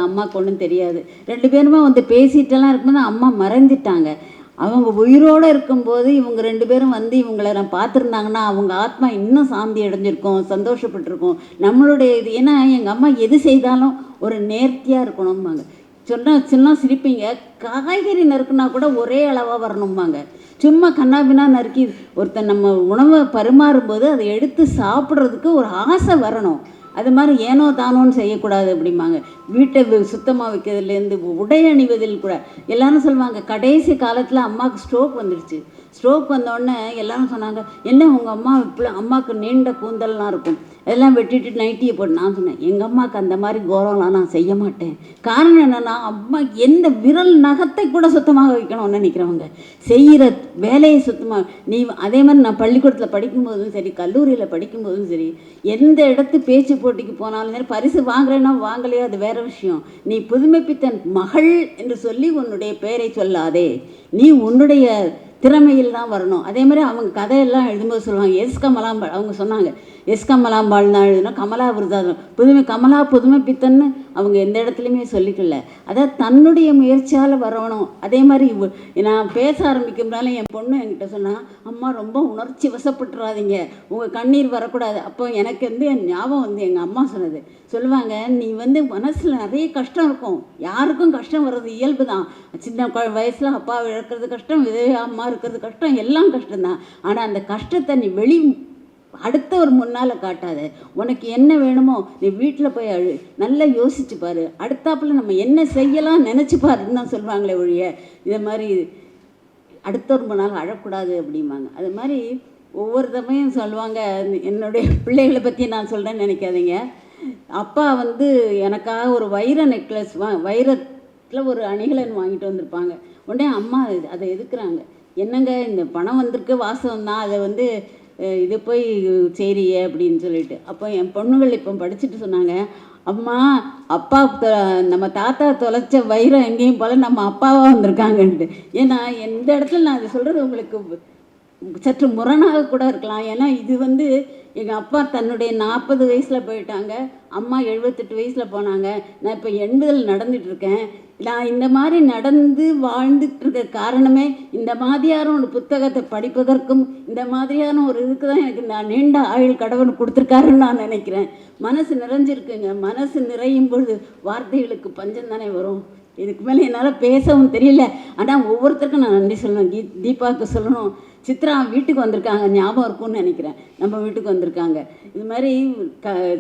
அம்மாவுக்கு ஒன்றும் தெரியாது. 2 பேருமே வந்து பேசிகிட்டெல்லாம் இருக்கும்போது அம்மா மறைஞ்சிட்டாங்க. அவங்க உயிரோடு இருக்கும்போது இவங்க 2 பேரும் வந்து இவங்களை நான் பார்த்துருந்தாங்கன்னா அவங்க ஆத்மா இன்னும் சாந்தி அடைஞ்சிருக்கும், சந்தோஷப்பட்டிருக்கும். நம்மளுடைய இது ஏன்னா எங்கள் அம்மா எது செய்தாலும் ஒரு நேர்த்தியாக இருக்கணும்பாங்க. சின்ன சிரிப்பீங்க, காய்கறி நறுக்குனா கூட ஒரே அளவாக வரணும்பாங்க. சும்மா கண்ணாபின்னா நறுக்கி ஒருத்தன் நம்ம உணவை பரிமாறும்போது அதை எடுத்து சாப்பிட்றதுக்கு ஒரு ஆசை வரணும். அது மாதிரி ஏனோ தானோன்னு செய்யக்கூடாது அப்படிம்பாங்க. வீட்டை சுத்தமாக வைக்கிறதுலேருந்து உடை அணிவதில் கூட எல்லாரும் சொல்லுவாங்க, கடைசி காலத்தில் அம்மாவுக்கு ஸ்ட்ரோக் வந்துடுச்சு. ஸ்ட்ரோக் வந்தோடனே எல்லாரும் சொன்னாங்க, என்ன உங்கள் அம்மா இப்படி அம்மாவுக்கு நீண்ட கூந்தல்லாம் இருக்கும், அதெல்லாம் வெட்டிட்டு நைட்டியை போட்டு. நான் சொன்னேன், எங்கள் அம்மாவுக்கு அந்த மாதிரி கோரம்லாம் நான் செய்ய மாட்டேன். காரணம் என்னென்னா, அம்மா எந்த விரல் நகத்தை கூட சுத்தமாக வைக்கணும்னு நினைக்கிறவங்க, செய்கிற வேலையை சுத்தமாக. நீ அதே மாதிரி நான் பள்ளிக்கூடத்தில் படிக்கும்போதும் சரி, கல்லூரியில் படிக்கும்போதும் சரி, எந்த இடத்து பேச்சு போட்டிக்கு போனாலும் சரி, பரிசு வாங்குறேன்னா வாங்கலையோ அது வேறு விஷயம். நீ புதுமைப்பித்தன் மகள் என்று சொல்லி உன்னுடைய பெயரை சொல்லாதே, நீ உன்னுடைய திறமையில் தான் வரணும். அதே மாதிரி அவங்க கதையெல்லாம் எழுதும்போது சொல்லுவாங்க, எஸ் கமலாம்பாள். அவங்க சொன்னாங்க, எஸ் கமலாம்பாள் தான் எழுதுனா கமலா விருதாசன் கமலா புதுமைப்பித்தன்னு அவங்க எந்த இடத்துலையுமே சொல்லிக்கல. அதாவது தன்னுடைய முயற்சியால் வரணும். அதே மாதிரி நான் பேச ஆரம்பிக்கும்னால என் பொண்ணு என்கிட்ட சொன்னால், அம்மா ரொம்ப உணர்ச்சி வசப்பட்டுறாதீங்க, உங்கள் கண்ணீர் வரக்கூடாது. அப்போ எனக்கு என் ஞாபகம் எங்கள் அம்மா சொல்லுவாங்க, நீ மனசில் நிறைய கஷ்டம் இருக்கும், யாருக்கும் கஷ்டம் வர்றது இயல்பு தான். சின்ன வயசில் அப்பா இழக்கிறது கஷ்டம், விதவை அம்மா இருக்கிறது கஷ்டம், எல்லாம் கஷ்டம்தான். ஆனால் அந்த கஷ்டத்தை நீ அடுத்தவர் முன்னால் காட்டாத. உனக்கு என்ன வேணுமோ நீ வீட்டில் போய் நல்லா யோசிச்சு பாரு, அடுத்தாப்புல நம்ம என்ன செய்யலாம் நினச்சி பாருன்னு தான் சொல்லுவாங்களே ஒழிய, இதை மாதிரி அடுத்தவர் முன்னால் அழக்கூடாது அப்படிம்பாங்க. அது மாதிரி ஒவ்வொரு தமையும் சொல்லுவாங்க. என்னுடைய பிள்ளைகளை பற்றி நான் சொல்கிறேன்னு நினைக்காதீங்க. அப்பா எனக்காக ஒரு வைர நெக்லஸ் வைரத்தில் ஒரு அணிகலன் வாங்கிட்டு வந்திருப்பாங்க. உடனே அம்மா அதை எதுக்குறாங்க, என்னங்க இந்த பணம் வந்திருக்கு வாசம் தான், அதை இது போய் சரியே அப்படின்னு சொல்லிட்டு. அப்போ என் பொண்ணுகள் இப்போ படிச்சுட்டு சொன்னாங்க, அம்மா அப்பா நம்ம தாத்தா தொலைச்ச வைரம் எங்கேயும் போல நம்ம அப்பாவாக வந்திருக்காங்கன்ட்டு. ஏன்னா எந்த இடத்துல நான் அதை சொல்கிறது உங்களுக்கு சற்று முரணாக கூட இருக்கலாம். ஏன்னா இது எங்கள் அப்பா தன்னுடைய 40 வயசில் போயிட்டாங்க, அம்மா 78 வயசில் போனாங்க, நான் இப்போ 80 நடந்துகிட்ருக்கேன். நான் இந்த மாதிரி நடந்து வாழ்ந்துட்டு இருக்க காரணமே இந்த மாதிரியான ஒரு புத்தகத்தை படிப்பதற்கும் இந்த மாதிரியான ஒரு இதுக்கு தான் எனக்கு நான் நீண்ட ஆயுள் கடவுள் கொடுத்துருக்காருன்னு நான் நினைக்கிறேன். மனசு நிறைஞ்சிருக்குங்க. மனசு நிறையும் பொழுது வார்த்தைகளுக்கு பஞ்சம் தானே வரும். இதுக்கு மேலே என்னால் பேசவும் தெரியல. ஆனால் ஒவ்வொருத்தருக்கும் நான் நன்றி சொல்லணும். தீபாவுக்கு சொல்லணும், சித்ரா வீட்டுக்கு வந்திருக்காங்க, ஞாபகம் இருக்கும்னு நினைக்கிறேன், நம்ம வீட்டுக்கு வந்திருக்காங்க. இது மாதிரி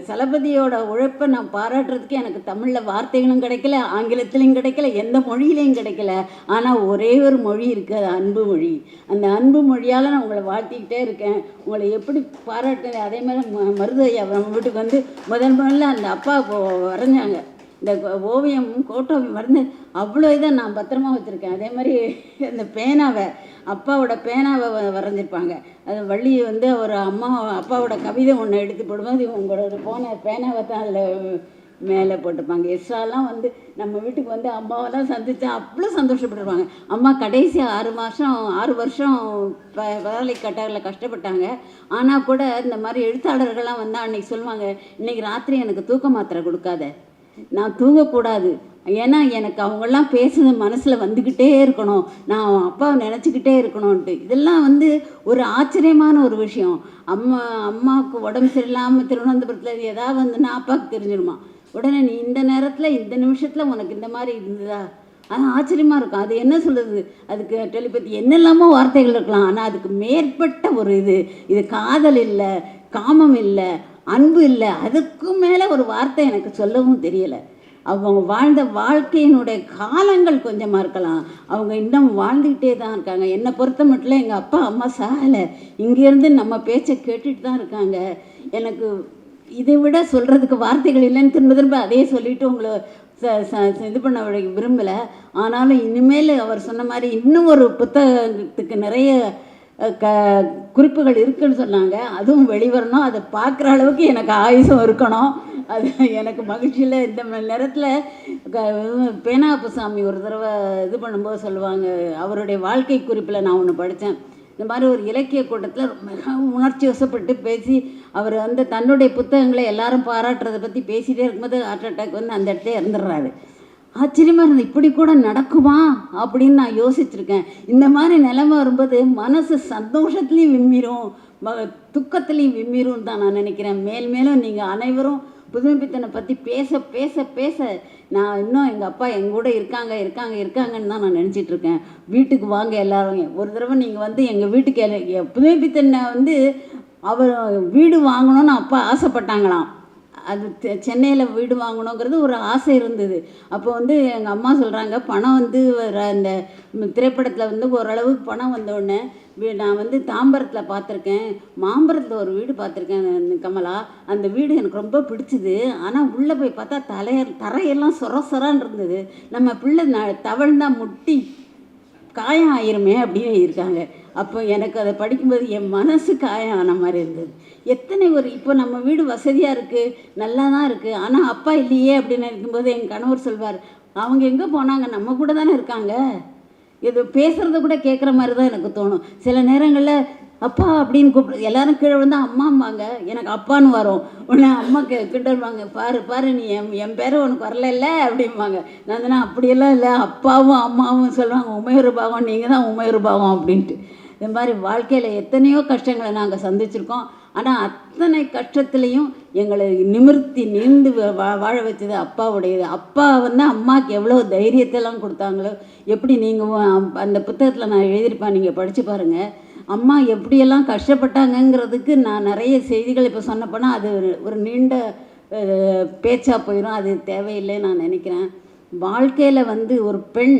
சலபதியோட உழைப்பை நான் பாராட்டுறதுக்கு எனக்கு தமிழில் வார்த்தைகளும் கிடைக்கல, ஆங்கிலத்திலையும் கிடைக்கல, எந்த மொழியிலையும் கிடைக்கல. ஆனால் ஒரே ஒரு மொழி இருக்குது, அது அன்பு மொழி. அந்த அன்பு மொழியால் நான் உங்களை வாழ்த்திக்கிட்டே இருக்கேன். உங்களை எப்படி பாராட்டுறேன். அதே மாதிரி மருதையா நம்ம வீட்டுக்கு முதல்ல அந்த அப்பா வரைஞ்சாங்க. இந்த ஓவியம் கோட்டோவியம் அவ்வளோ இதை நான் பத்திரமா வச்சுருக்கேன். அதே மாதிரி இந்த பேனாவை, அப்பாவோட பேனாவை வரைஞ்சிருப்பாங்க. அது வள்ளி ஒரு அப்பாவோட கவிதை ஒன்று எடுத்து போடும்போது உங்களோட பேனாவை தான் அதில் மேலே போட்டுப்பாங்க. எஸ்ட்ராலாம் நம்ம வீட்டுக்கு அம்மாவெல்லாம் சந்தித்தா அவ்வளோ சந்தோஷப்பட்டுருவாங்க. அம்மா கடைசி 6 வருஷம் வேலை கட்டாரில் கஷ்டப்பட்டாங்க. ஆனால் கூட இந்த மாதிரி எழுத்தாளர்கள்லாம் வந்தால் அன்றைக்கி சொல்லுவாங்க, இன்றைக்கி ராத்திரி எனக்கு தூக்க மாத்திரை கொடுக்காத, நான் தூங்கக்கூடாது, ஏன்னா எனக்கு அவங்கெல்லாம் பேசுறது மனசில் வந்துக்கிட்டே இருக்கணும், நான் அப்பாவை நினச்சிக்கிட்டே இருக்கணும்ன்ட்டு. இதெல்லாம் ஒரு ஆச்சரியமான ஒரு விஷயம். அம்மாவுக்கு உடம்பு சரியில்லாமல் திருவனந்தபுரத்தில் ஏதாவது அப்பாவுக்கு தெரிஞ்சிடுமா, உடனே நீ இந்த நேரத்தில் இந்த நிமிஷத்தில் உனக்கு இந்த மாதிரி இருந்ததா, அது ஆச்சரியமாக இருக்கும். அது என்ன சொல்கிறது, அதுக்கு டெலிபதி என்னெல்லாமோ வார்த்தைகள் இருக்கலாம். ஆனால் அதுக்கு மேற்பட்ட ஒரு இது காதல் இல்லை, காமம் இல்லை, அன்பு இல்லை, அதுக்கும் மேலே ஒரு வார்த்தை எனக்கு சொல்லவும் தெரியலை. அவங்க வாழ்ந்த வாழ்க்கையினுடைய காலங்கள் கொஞ்சமாக இருக்கலாம், அவங்க இன்னும் வாழ்ந்துக்கிட்டே தான் இருக்காங்க. என்னை பொறுத்த மட்டும் எங்கள் அப்பா அம்மா சாகலை, இங்கேருந்து நம்ம பேச்சை கேட்டுட்டு தான் இருக்காங்க. எனக்கு இதை விட சொல்கிறதுக்கு வார்த்தைகள் இல்லைன்னு திரும்ப அதே சொல்லிவிட்டு உங்களை இது பண்ண விரும்பலை. ஆனாலும் இனிமேல் அவர் சொன்ன மாதிரி இன்னும் ஒரு புத்தகத்துக்கு நிறைய குறிப்புகள் இருக்குன்னு சொன்னாங்க, அதுவும் வெளிவரணும். அதை பார்க்குற அளவுக்கு எனக்கு ஆயுசம் இருக்கணும். அது எனக்கு மகிழ்ச்சியில். இந்த நேரத்தில் பேனாப்புசாமி ஒரு தடவை இது பண்ணும்போது சொல்லுவாங்க, அவருடைய வாழ்க்கை குறிப்பில் நான் ஒன்று படித்தேன். இந்த மாதிரி ஒரு இலக்கிய கூட்டத்தில் மிகவும் உணர்ச்சி வசப்பட்டு பேசி அவர் தன்னுடைய புத்தகங்களை எல்லாரும் பாராட்டுறதை பற்றி பேசிகிட்டே இருக்கும்போது ஹார்ட் அட்டாக் அந்த இடத்துல இறந்துடுறாரு. ஆச்சரியமாக இருந்தது, இப்படி கூட நடக்குமா அப்படின்னு நான் யோசிச்சுருக்கேன். இந்த மாதிரி நிலைமை வரும்போது மனசு சந்தோஷத்துலேயும் விம்மிரும், துக்கத்துலேயும் விம்மிரும் தான் நான் நினைக்கிறேன். மேலும் நீங்கள் அனைவரும் புதுமைப்பித்தனை பற்றி பேச பேச பேச நான் இன்னும் எங்கள் அப்பா எங்கூட இருக்காங்கன்னு தான் நான் நினச்சிட்ருக்கேன். வீட்டுக்கு வாங்க எல்லோரும். ஒரு தடவை நீங்கள் எங்கள் வீட்டுக்கு புதுமைப்பித்தனை அவர் வீடு வாங்கணும்னு அப்பா ஆசைப்பட்டாங்களாம். அது சென்னையில் வீடு வாங்கணுங்கிறது ஒரு ஆசை இருந்தது. அப்போ வந்து எங்கள் அம்மா சொல்கிறாங்க, பணம் வந்து அந்த திரைப்படத்தில் வந்து ஓரளவுக்கு பணம் வந்தோடனே நான் வந்து தாம்பரத்தில் பார்த்துருக்கேன், மாம்பரத்தில் ஒரு வீடு பார்த்துருக்கேன் கமலா, அந்த வீடு எனக்கு ரொம்ப பிடிச்சிது. ஆனால் உள்ளே போய் பார்த்தா தரையெல்லாம் சொரன்னு இருந்தது. நம்ம பிள்ளை தவழ்ந்தா முட்டி காயம் ஆயிருமே அப்படின்னு இருக்காங்க. அப்போ எனக்கு அதை படிக்கும்போது என் மனசு காயம் ஆன மாதிரி இருந்தது. எத்தனை ஒரு இப்போ நம்ம வீடு வசதியாக இருக்குது, நல்லா தான் இருக்குது, ஆனால் அப்பா இல்லையே அப்படின்னு இருக்கும்போது எங்கள் கணவர் சொல்வார், அவங்க எங்கே போனாங்க, நம்ம கூட தானே இருக்காங்க. இது பேசுகிறத கூட கேட்குற மாதிரி தான் எனக்கு தோணும். சில நேரங்களில் அப்பா அப்படின்னு கூப்பிடு, எல்லாரும் கீழே வந்து அம்மாம்பாங்க, எனக்கு அப்பான்னு வரும். உடனே அம்மா கிட்ட வருவாங்க, பாரு நீ என் பேர் உனக்கு வரல அப்படிம்பாங்க. நான் தானே அப்படியெல்லாம் இல்லை, அப்பாவும் அம்மாவும் சொல்லுவாங்க, உமையொரு பாகம், நீங்கள் தான் உமையொரு பாகம் அப்படின்ட்டு. இந்த மாதிரி வாழ்க்கையில் எத்தனையோ கஷ்டங்களை நாங்கள் சந்திச்சிருக்கோம். ஆனால் அத்தனை கஷ்டத்துலேயும் எங்களை நிமிர்ந்து வாழ வச்சது அப்பாவுடையது. அப்பா வந்து அம்மாவுக்கு எவ்வளோ தைரியத்தெல்லாம் கொடுத்தாங்களோ, எப்படி நீங்கள் அந்த புத்தகத்தில் நான் எழுதியிருப்பேன், நீங்கள் படித்து பாருங்கள். அம்மா எப்படியெல்லாம் கஷ்டப்பட்டாங்கங்கிறதுக்கு நான் நிறைய செய்திகள் இப்போ சொன்னப்போனால் அது ஒரு நீண்ட பேச்சாக போயிடும், அது தேவையில்லைன்னு நான் நினைக்கிறேன். வாழ்க்கையில் வந்து ஒரு பெண்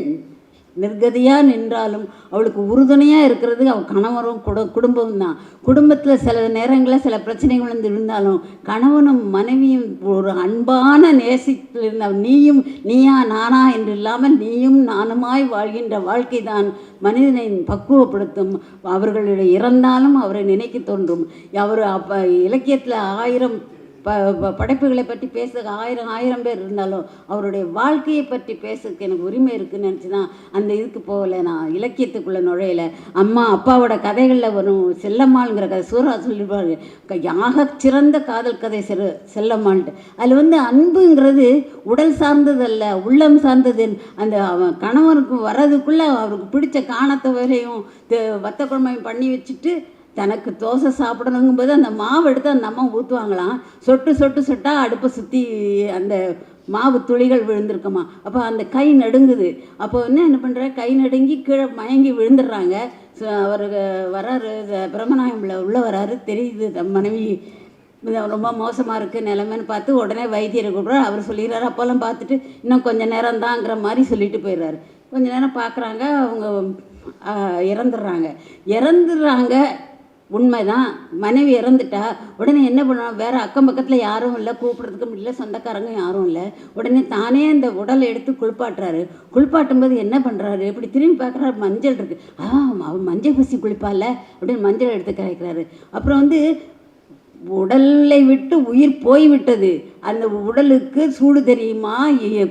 நிர்கதியாக நின்றாலும் அவளுக்கு உறுதுணையாக இருக்கிறது அவள் கணவரும் குடும்பம் தான். குடும்பத்தில் சில நேரங்களில் சில பிரச்சனைகள் வந்து இருந்தாலும் கணவனும் மனைவியும் ஒரு அன்பான நேசித்தில் இருந்தால் நீயா நானா என்று இல்லாமல் நீயும் நானுமாய் வாழ்கின்ற வாழ்க்கை தான் மனிதனை பக்குவப்படுத்தும். அவர்களுடைய இறந்தாலும் அவரை நினைக்க தோன்றும். அவர் அப்போ இலக்கியத்தில் 1000 படைப்புகளை பற்றி பேச 1000 பேர் இருந்தாலும் அவருடைய வாழ்க்கையை பற்றி பேசுறதுக்கு எனக்கு உரிமை இருக்குதுன்னு நினச்சி தான் அந்த இதுக்கு போகலை, நான் இலக்கியத்துக்குள்ளே நுழையலை. அப்பாவோட கதைகளில் வரும் செல்லம்மாளுங்கிற கதை சூரா சொல்லிடுவாரு, யாக சிறந்த காதல் கதை செல்லம்மாள்ட்டு. அதில் வந்து அன்புங்கிறது உடல் சார்ந்ததல்ல, உள்ளம் சார்ந்தது. அந்த கணவனுக்கு வர்றதுக்குள்ளே அவருக்கு பிடிச்ச காணத்தை வரையும் வத்த குழம்பையும் பண்ணி வச்சுட்டு தனக்கு தோசை சாப்பிடணுங்கும்போது அந்த மாவு எடுத்து அந்த அம்மா ஊற்றுவாங்களாம். சொட்டாக அடுப்பை சுற்றி அந்த மாவு துளிகள் விழுந்திருக்குமா. அப்போ அந்த கை நடுங்குது. அப்போ என்ன பண்ணுற, கை நடுங்கி கீழே மயங்கி விழுந்துடுறாங்க. அவர் வராரு, பிரம்மநாயகம் உள்ளே வராரு, தெரியுது மனைவி ரொம்ப மோசமாக இருக்குது நிலைமைன்னு பார்த்து உடனே வைத்தியரை கூப்பிட்றாரு. அவர் சொல்லிடுறாரு, அப்போல்லாம் பார்த்துட்டு இன்னும் கொஞ்சம் நேரம் தாங்கிற மாதிரி சொல்லிட்டு போயிடுறாரு. கொஞ்சம் நேரம் பார்க்குறாங்க, அவங்க இறந்துடுறாங்க. உண்மைதான், மனைவி இறந்துட்டா. உடனே என்ன பண்ணுவோம், வேறு அக்கம் பக்கத்தில் யாரும் இல்லை, கூப்பிட்றதுக்கும் இல்லை, சொந்தக்காரங்க யாரும் இல்லை. உடனே தானே அந்த உடலை எடுத்து குளிப்பாட்டும் போது என்ன பண்ணுறாரு, இப்படி திரும்பி பார்க்குறாரு, மஞ்சள் இருக்குது. அவன் மஞ்சள் பூசி குளிப்பால அப்படின்னு மஞ்சள் எடுத்து கரைக்கிறாரு. அப்புறம் வந்து உடலை விட்டு உயிர் போய்விட்டது, அந்த உடலுக்கு சூடு தெரியுமா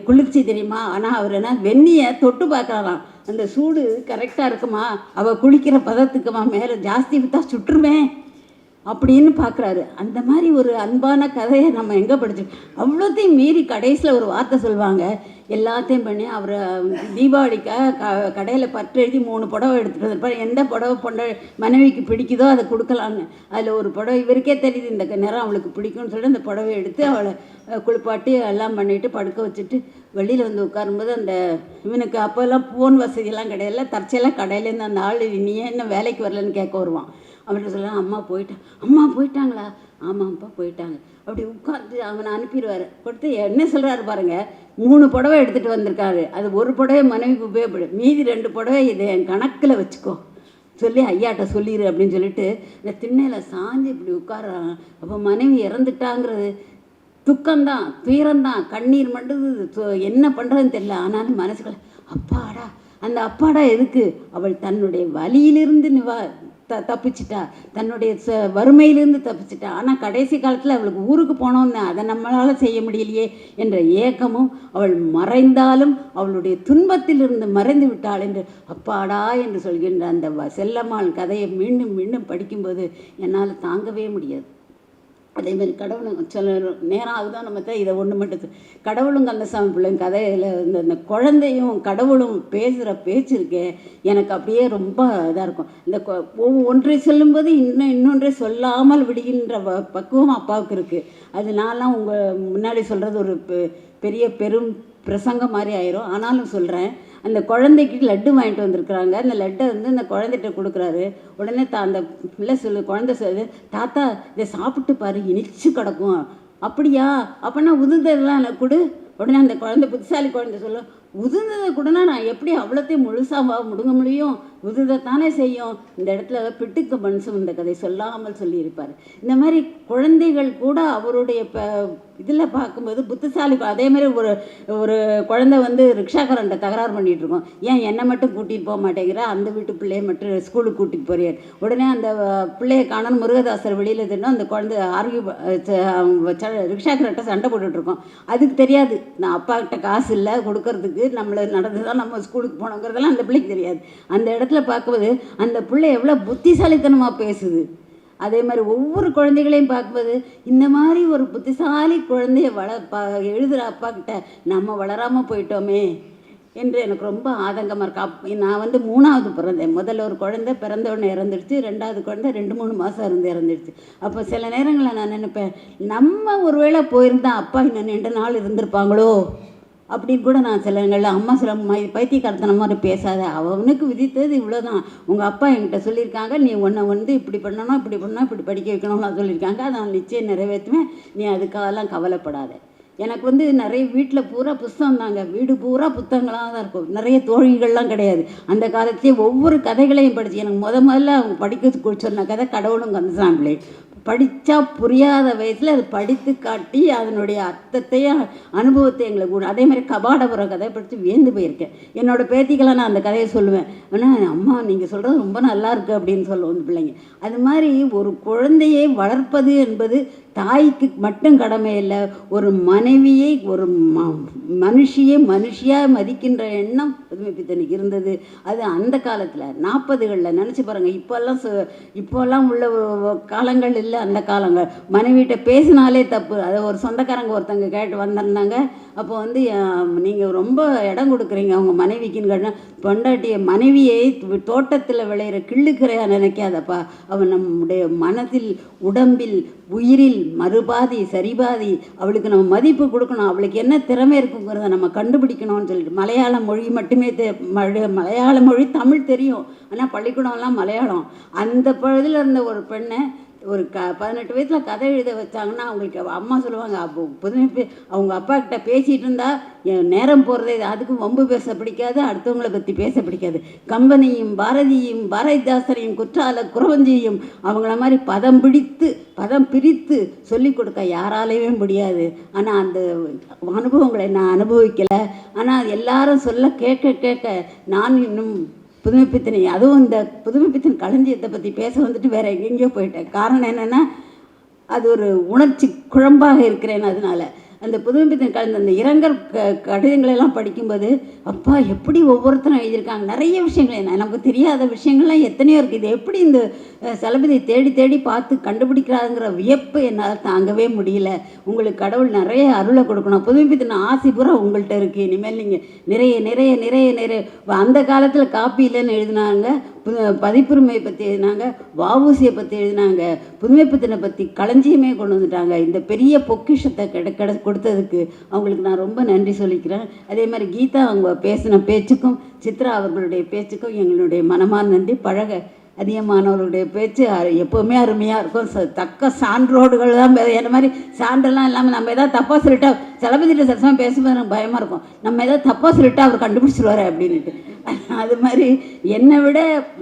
குளிர்ச்சி தெரியுமா. ஆனால் அவர் என்ன வெந்நியை தொட்டு பார்க்குறாராம், அந்த சூடு கரெக்டாக இருக்குமா, அவள் குளிக்கிற பதத்துக்குமா, மேலே ஜாஸ்தி விற்றா சுற்றுமே அப்படின்னு பார்க்குறாரு. அந்த மாதிரி ஒரு அன்பான கதையை நம்ம எங்கே படிச்சோம். அவ்வளோத்தையும் மீறி கடைசியில் ஒரு வார்த்தை சொல்லுவாங்க, எல்லாத்தையும் பண்ணி அவர் தீபாவளிக்காக கடையில் பற்று எழுதி 3 புடவை எடுத்துகிட்டு வந்திருப்பார். எந்த புடவை மனைவிக்கு பிடிக்குதோ அதை கொடுக்கலான்னு. அதில் ஒரு புடவை இவருக்கே தெரியுது இந்த நிறம் அவளுக்கு பிடிக்கும்னு சொல்லிட்டு அந்த புடவை எடுத்து அவளை குளிப்பாட்டி எல்லாம் பண்ணிவிட்டு படுக்க வச்சுட்டு வெளியில் வந்து உட்காரும்போது அந்த இவனுக்கு அப்போல்லாம் ஃபோன் வசதியெல்லாம் கிடையாது, தற்செயலாக கடையிலேருந்து அந்த ஆள் நீ என்ன வேலைக்கு வரலன்னு கேட்க வருவான். அவர்கிட்ட சொல்லலாம், அம்மா போயிட்டாங்களா, ஆமாம்ப்பா போயிட்டாங்க. அப்படி உட்காந்து அவனை அனுப்பிடுவார். கொடுத்து என்ன சொல்கிறாரு பாருங்கள், 3 புடவை எடுத்துகிட்டு வந்திருக்காரு, அது ஒரு புடவை மனைவிக்கு உபயோகப்படும், மீதி 2 புடவை இதை என் கணக்கில் வச்சுக்கோ சொல்லி ஐயாட்ட சொல்லிடு அப்படின்னு சொல்லிட்டு இந்த திண்ணையில் சாஞ்சு இப்படி உட்காராங்க. அப்போ மனைவி இறந்துட்டாங்கிறது துக்கம்தான், துயரம்தான், கண்ணீர் மண்டுது, என்ன பண்ணுறதுன்னு தெரியல. ஆனாலும் மனசுக்குள்ள அப்பாடா, அந்த அப்பாடா எதுக்கு, அவள் தன்னுடைய வலியிலிருந்து தப்பிச்சிட்டா, தன்னுடைய வறுமையிலிருந்து தப்பிச்சிட்டா. ஆனால் கடைசி காலத்தில் அவளுக்கு ஊருக்கு போனோன்னு அதை நம்மளால் செய்ய முடியலையே என்ற ஏக்கமும், அவள் மறைந்தாலும் அவளுடைய துன்பத்திலிருந்து மறைந்து விட்டாள் என்று அப்பாடா என்று சொல்கின்ற அந்த செல்லம்மாள் கதையை மீண்டும் மீண்டும் படிக்கும்போது என்னால் தாங்கவே முடியாது. அதேமாதிரி கடவுளும் சில நேரம் ஆகுதான் நம்ம தான் இதை ஒன்று மட்டும் கடவுளும் கந்தசாமி பிள்ளைங்க கதையில் இந்த குழந்தையும் கடவுளும் பேசுகிற பேச்சு இருக்கே எனக்கு அப்படியே ரொம்ப இதாக இருக்கும். இந்த ஒன்றை சொல்லும்போது இன்னொன்றை சொல்லாமல் விடுகின்ற பக்குவம் அப்பாவுக்கு இருக்குது. அது நான்லாம் உங்கள் முன்னாடி சொல்கிறது ஒரு பெரிய பெரும் பிரசங்கம் மாதிரி ஆயிரும். ஆனாலும் சொல்கிறேன், அந்த குழந்தைக்கு லட்டு வாங்கிட்டு வந்திருக்குறாங்க. அந்த லட்டை வந்து அந்த குழந்தைகிட்ட கொடுக்குறாரு. உடனே அந்த பிள்ளை குழந்தை சொல்லுது, தாத்தா இதை சாப்பிட்டு பாரு, இனிச்சு கிடக்கும் அப்படியா அப்போனா உதிர்ந்ததெல்லாம் கொடு. உடனே அந்த குழந்தை, புத்திசாலி குழந்தை சொல்லும், உதிர்ந்ததை கூடனா நான் எப்படி அவ்வளோத்தையும் முழுசாக முடுங்க முடியும், உதிர்ந்தானே செய்யும். இந்த இடத்துல பிட்டுக்கு மனுஷன் இந்த கதை சொல்லாமல் சொல்லியிருப்பார். இந்த மாதிரி குழந்தைகள் கூட அவருடைய இதில் பார்க்கும்போது புத்திசாலி. அதே மாதிரி ஒரு குழந்தை வந்து ரிக்ஷாக்காரன்ட்ட தகராறு பண்ணிகிட்டு இருக்கோம், ஏன் என்னை மட்டும் கூட்டிகிட்டு போக மாட்டேங்கிற, அந்த வீட்டு பிள்ளையை மட்டும் ஸ்கூலுக்கு கூட்டிகிட்டு போறியார். உடனே அந்த பிள்ளையை காணணும் முருகதாசர் வெளியில் தின்னும் அந்த குழந்தை ரிக்ஷாக்காரர்கிட்ட சண்டை போட்டுட்ருக்கோம். அதுக்கு தெரியாது நான் அப்பா கிட்ட காசு இல்லை கொடுக்கறதுக்கு, நம்மளை நடந்து தான் நம்ம ஸ்கூலுக்கு போனோங்கிறதெல்லாம் அந்த பிள்ளைக்கு தெரியாது. அந்த இடத்துல பார்க்கும்போது அந்த பிள்ளை எவ்வளோ புத்திசாலித்தனமாக பேசுது. அதே மாதிரி ஒவ்வொரு குழந்தைகளையும் பார்க்கும்போது இந்த மாதிரி ஒரு புத்திசாலி குழந்தைய எழுதுகிற அப்பா கிட்ட நம்ம வளராமல் போயிட்டோமே என்று எனக்கு ரொம்ப ஆதங்கமாக இருக்கு. நான் வந்து 3வது பிறந்தேன். முதல்ல ஒரு குழந்தை பிறந்தவுடனே இறந்துடுச்சு, 2வது குழந்தை 2-3 மாதம் இருந்து இறந்துடுச்சு. அப்போ சில நேரங்களில் நான் நினைப்பேன், நம்ம ஒருவேளை போயிருந்தால் அப்பா இன்னும் 2 நாள் இருந்திருப்பாங்களோ அப்படின்னு கூட நான் சில நேரங்களில். அம்மா சில பைத்தியக்காரத்தன மாதிரி பேசாத, அவனுக்கு விதித்தது இவ்வளோதான், உங்கள் அப்பா என்கிட்ட சொல்லியிருக்காங்க, நீ உன்னை வந்து இப்படி பண்ணணும் இப்படி பண்ணணும் இப்படி படிக்க வைக்கணும்னு சொல்லியிருக்காங்க, அதை நான் நிச்சயம் நிறைவேற்றுவேன், நீ அதுக்காகலாம் கவலைப்படாத. எனக்கு வந்து நிறைய வீட்டில் பூரா புஸ்தகம் தாங்க, வீடு பூரா புத்தகங்களாக தான் இருக்கும், நிறைய தோழிகள்லாம் கிடையாது. அந்த காலத்துலேயே ஒவ்வொரு கதைகளையும் படித்து எனக்கு முதல்ல அவங்க படிக்க சொன்ன கதை கடவுளும் கந்தசாமி. படித்தா புரியாத வயசில் அது படித்து காட்டி அதனுடைய அர்த்தத்தையும் அனுபவத்தை எங்களுக்கு கூட. அதே மாதிரி கபாடபுரம் கதையை படித்து வியந்து போயிருக்கேன். என்னோடய பேத்திக்கெல்லாம் நான் அந்த கதையை சொல்லுவேன், ஆனால் அம்மா நீங்கள் சொல்கிறது ரொம்ப நல்லா இருக்குது அப்படின்னு சொல்லுவோம் அந்த பிள்ளைங்க. அது மாதிரி ஒரு குழந்தையை வளர்ப்பது என்பது தாய்க்கு மட்டும் கடமை இல்லை, ஒரு மனைவியை ஒரு மனுஷியை மனுஷியாக மதிக்கின்ற எண்ணம் புதுமைப்பித்தனுக்கு இருந்தது. அது அந்த காலத்தில் 40களில் நினச்சி பாருங்கள். இப்போல்லாம் உள்ள காலங்கள் இல்லை, அந்த காலங்கள். மனைவிட்ட பேசினாலே தப்பு. அதை ஒரு சொந்தக்காரங்க ஒருத்தங்க கேட்டு வந்திருந்தாங்க. அப்போ வந்து நீங்கள் ரொம்ப இடம் கொடுக்குறீங்க அவங்க மனைவிக்குன்னு கேட்டால், பொண்டாட்டிய மனைவியை தோட்டத்தில் விளையிற கிள்ளுக்கிறையா நினைக்காதப்பா, அவன் நம்முடைய மனதில் உடம்பில் உயிரில் மறுபாதி சரிபாதி, அவளுக்கு நம்ம மதிப்பு கொடுக்கணும், அவளுக்கு என்ன திறமை இருக்குங்கிறத நம்ம கண்டுபிடிக்கணும்னு சொல்லிட்டு. மலையாள மொழி மட்டுமே மலையாள மொழி தமிழ் தெரியும், ஆனால் பள்ளிக்கூடம்லாம் மலையாளம். அந்த பகுதியில் இருந்த ஒரு பெண்ணை ஒரு 18 வயசில் கதை எழுத வச்சாங்கன்னா அவங்களுக்கு அம்மா சொல்லுவாங்க, அப்போ புதுமை அவங்க அப்பா கிட்ட பேசிகிட்டு இருந்தால் என் நேரம் போகிறதே, அதுக்கும் வம்பு பேச பிடிக்காது, அடுத்தவங்களை பற்றி பேச பிடிக்காது. கம்பனையும் பாரதியும் பாரதிதாசனையும் குற்றால குறவஞ்சியும் அவங்கள மாதிரி பதம் பிரித்து சொல்லிக் கொடுக்க யாராலேயுமே முடியாது. ஆனால் அந்த அனுபவங்களை நான் அனுபவிக்கலை. ஆனால் எல்லாரும் சொல்ல கேட்க நான் இன்னும் புதுமைப்பித்தனை, அதுவும் இந்த புதுமைப்பித்தன் களஞ்சியத்தை பற்றி பேச வந்துட்டு வேறு எங்கெங்கேயோ போயிட்டேன். காரணம் என்னென்னா, அது ஒரு உணர்ச்சி குழம்பாக இருக்கிறேன். அதனால அந்த புதுமைப்பித்தன் கலந்த அந்த இரங்கல் கடிதங்களெல்லாம் படிக்கும்போது, அப்பா எப்படி ஒவ்வொருத்தரும் எழுதியிருக்காங்க, நிறைய விஷயங்கள் நமக்கு தெரியாத விஷயங்கள்லாம் எத்தனையோ இருக்குது. இது எப்படி இந்த சலபதியை தேடி பார்த்து கண்டுபிடிக்கிறாங்கிற வியப்பு என்னால் தாங்கவே முடியல. உங்களுக்கு கடவுள் நிறைய அருளை கொடுக்கணும். புதுமைப்பித்தன் ஆசை பூரா உங்கள்கிட்ட இருக்குது. இனிமேல் நீங்கள் நிறைய அந்த காலத்தில் காப்பி இல்லைன்னு எழுதினாங்க, பதிப்புரிமை பற்றி எழுதினாங்க, வஉசியை பற்றி எழுதினாங்க, புதுமைப்பித்தனை பற்றி களஞ்சியமே கொண்டு வந்துட்டாங்க. இந்த பெரிய பொக்கிஷத்தை கொடுத்ததுக்கு அவங்களுக்கு நான் ரொம்ப நன்றி சொல்லிக்கிறேன். அதே மாதிரி கீதா அவங்க பேசின பேச்சுக்கும் சித்ரா அவர்களுடைய பேச்சுக்கும் எங்களுடைய மனமார்ந்த நன்றி. அதிகமானவர்களுடைய பேச்சு எப்போவுமே அருமையாக இருக்கும். தக்க சான்றோடுகள் தான். என்ன மாதிரி சான்றெல்லாம் இல்லாமல் நம்ம எதாவது தப்பாக சொல்லிட்டா, சலபதிட்ட சரசமாக பேசும்போது எனக்கு பயமாக இருக்கும், நம்ம எதாவது தப்பாக சொல்லிட்டா அவர் கண்டுபிடிச்சிருவார் அப்படின்ட்டு. அது மாதிரி என்னை விட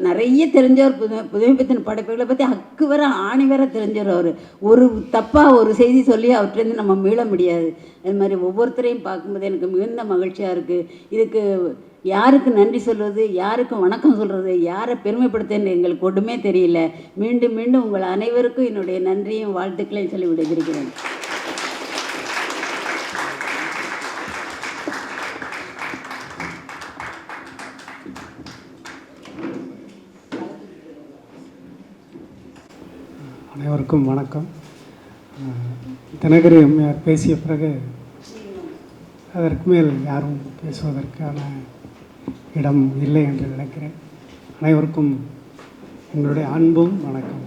நிறைய தெரிஞ்சவர் புதுமைப்பித்தன் படைப்புகளை பற்றி அக்கு வர ஆணி வர தெரிஞ்சவர் அவர். ஒரு தப்பாக ஒரு செய்தி சொல்லி அவர்கிட்டருந்து நம்ம மீள முடியாது. அது மாதிரி ஒவ்வொருத்தரையும் பார்க்கும்போது எனக்கு மிகுந்த மகிழ்ச்சியாக இருக்குது. இதுக்கு யாருக்கு நன்றி சொல்வது, யாருக்கு வணக்கம் சொல்கிறது, யாரை பெருமைப்படுத்துன்னு எங்களுக்கு ஒன்றுமே தெரியல. மீண்டும் உங்கள் அனைவருக்கும் என்னுடைய நன்றியும் வாழ்த்துக்களையும் சொல்லி விடைபெறுகிறேன். அனைவருக்கும் வணக்கம். தினகரி அம்மையார் பேசிய பிறகு அதற்கு மேல் யாரும் பேசுவதற்கான இடம் இல்லை என்று நினைக்கிறேன். அனைவருக்கும் எங்களுடைய அன்பும் வணக்கம்.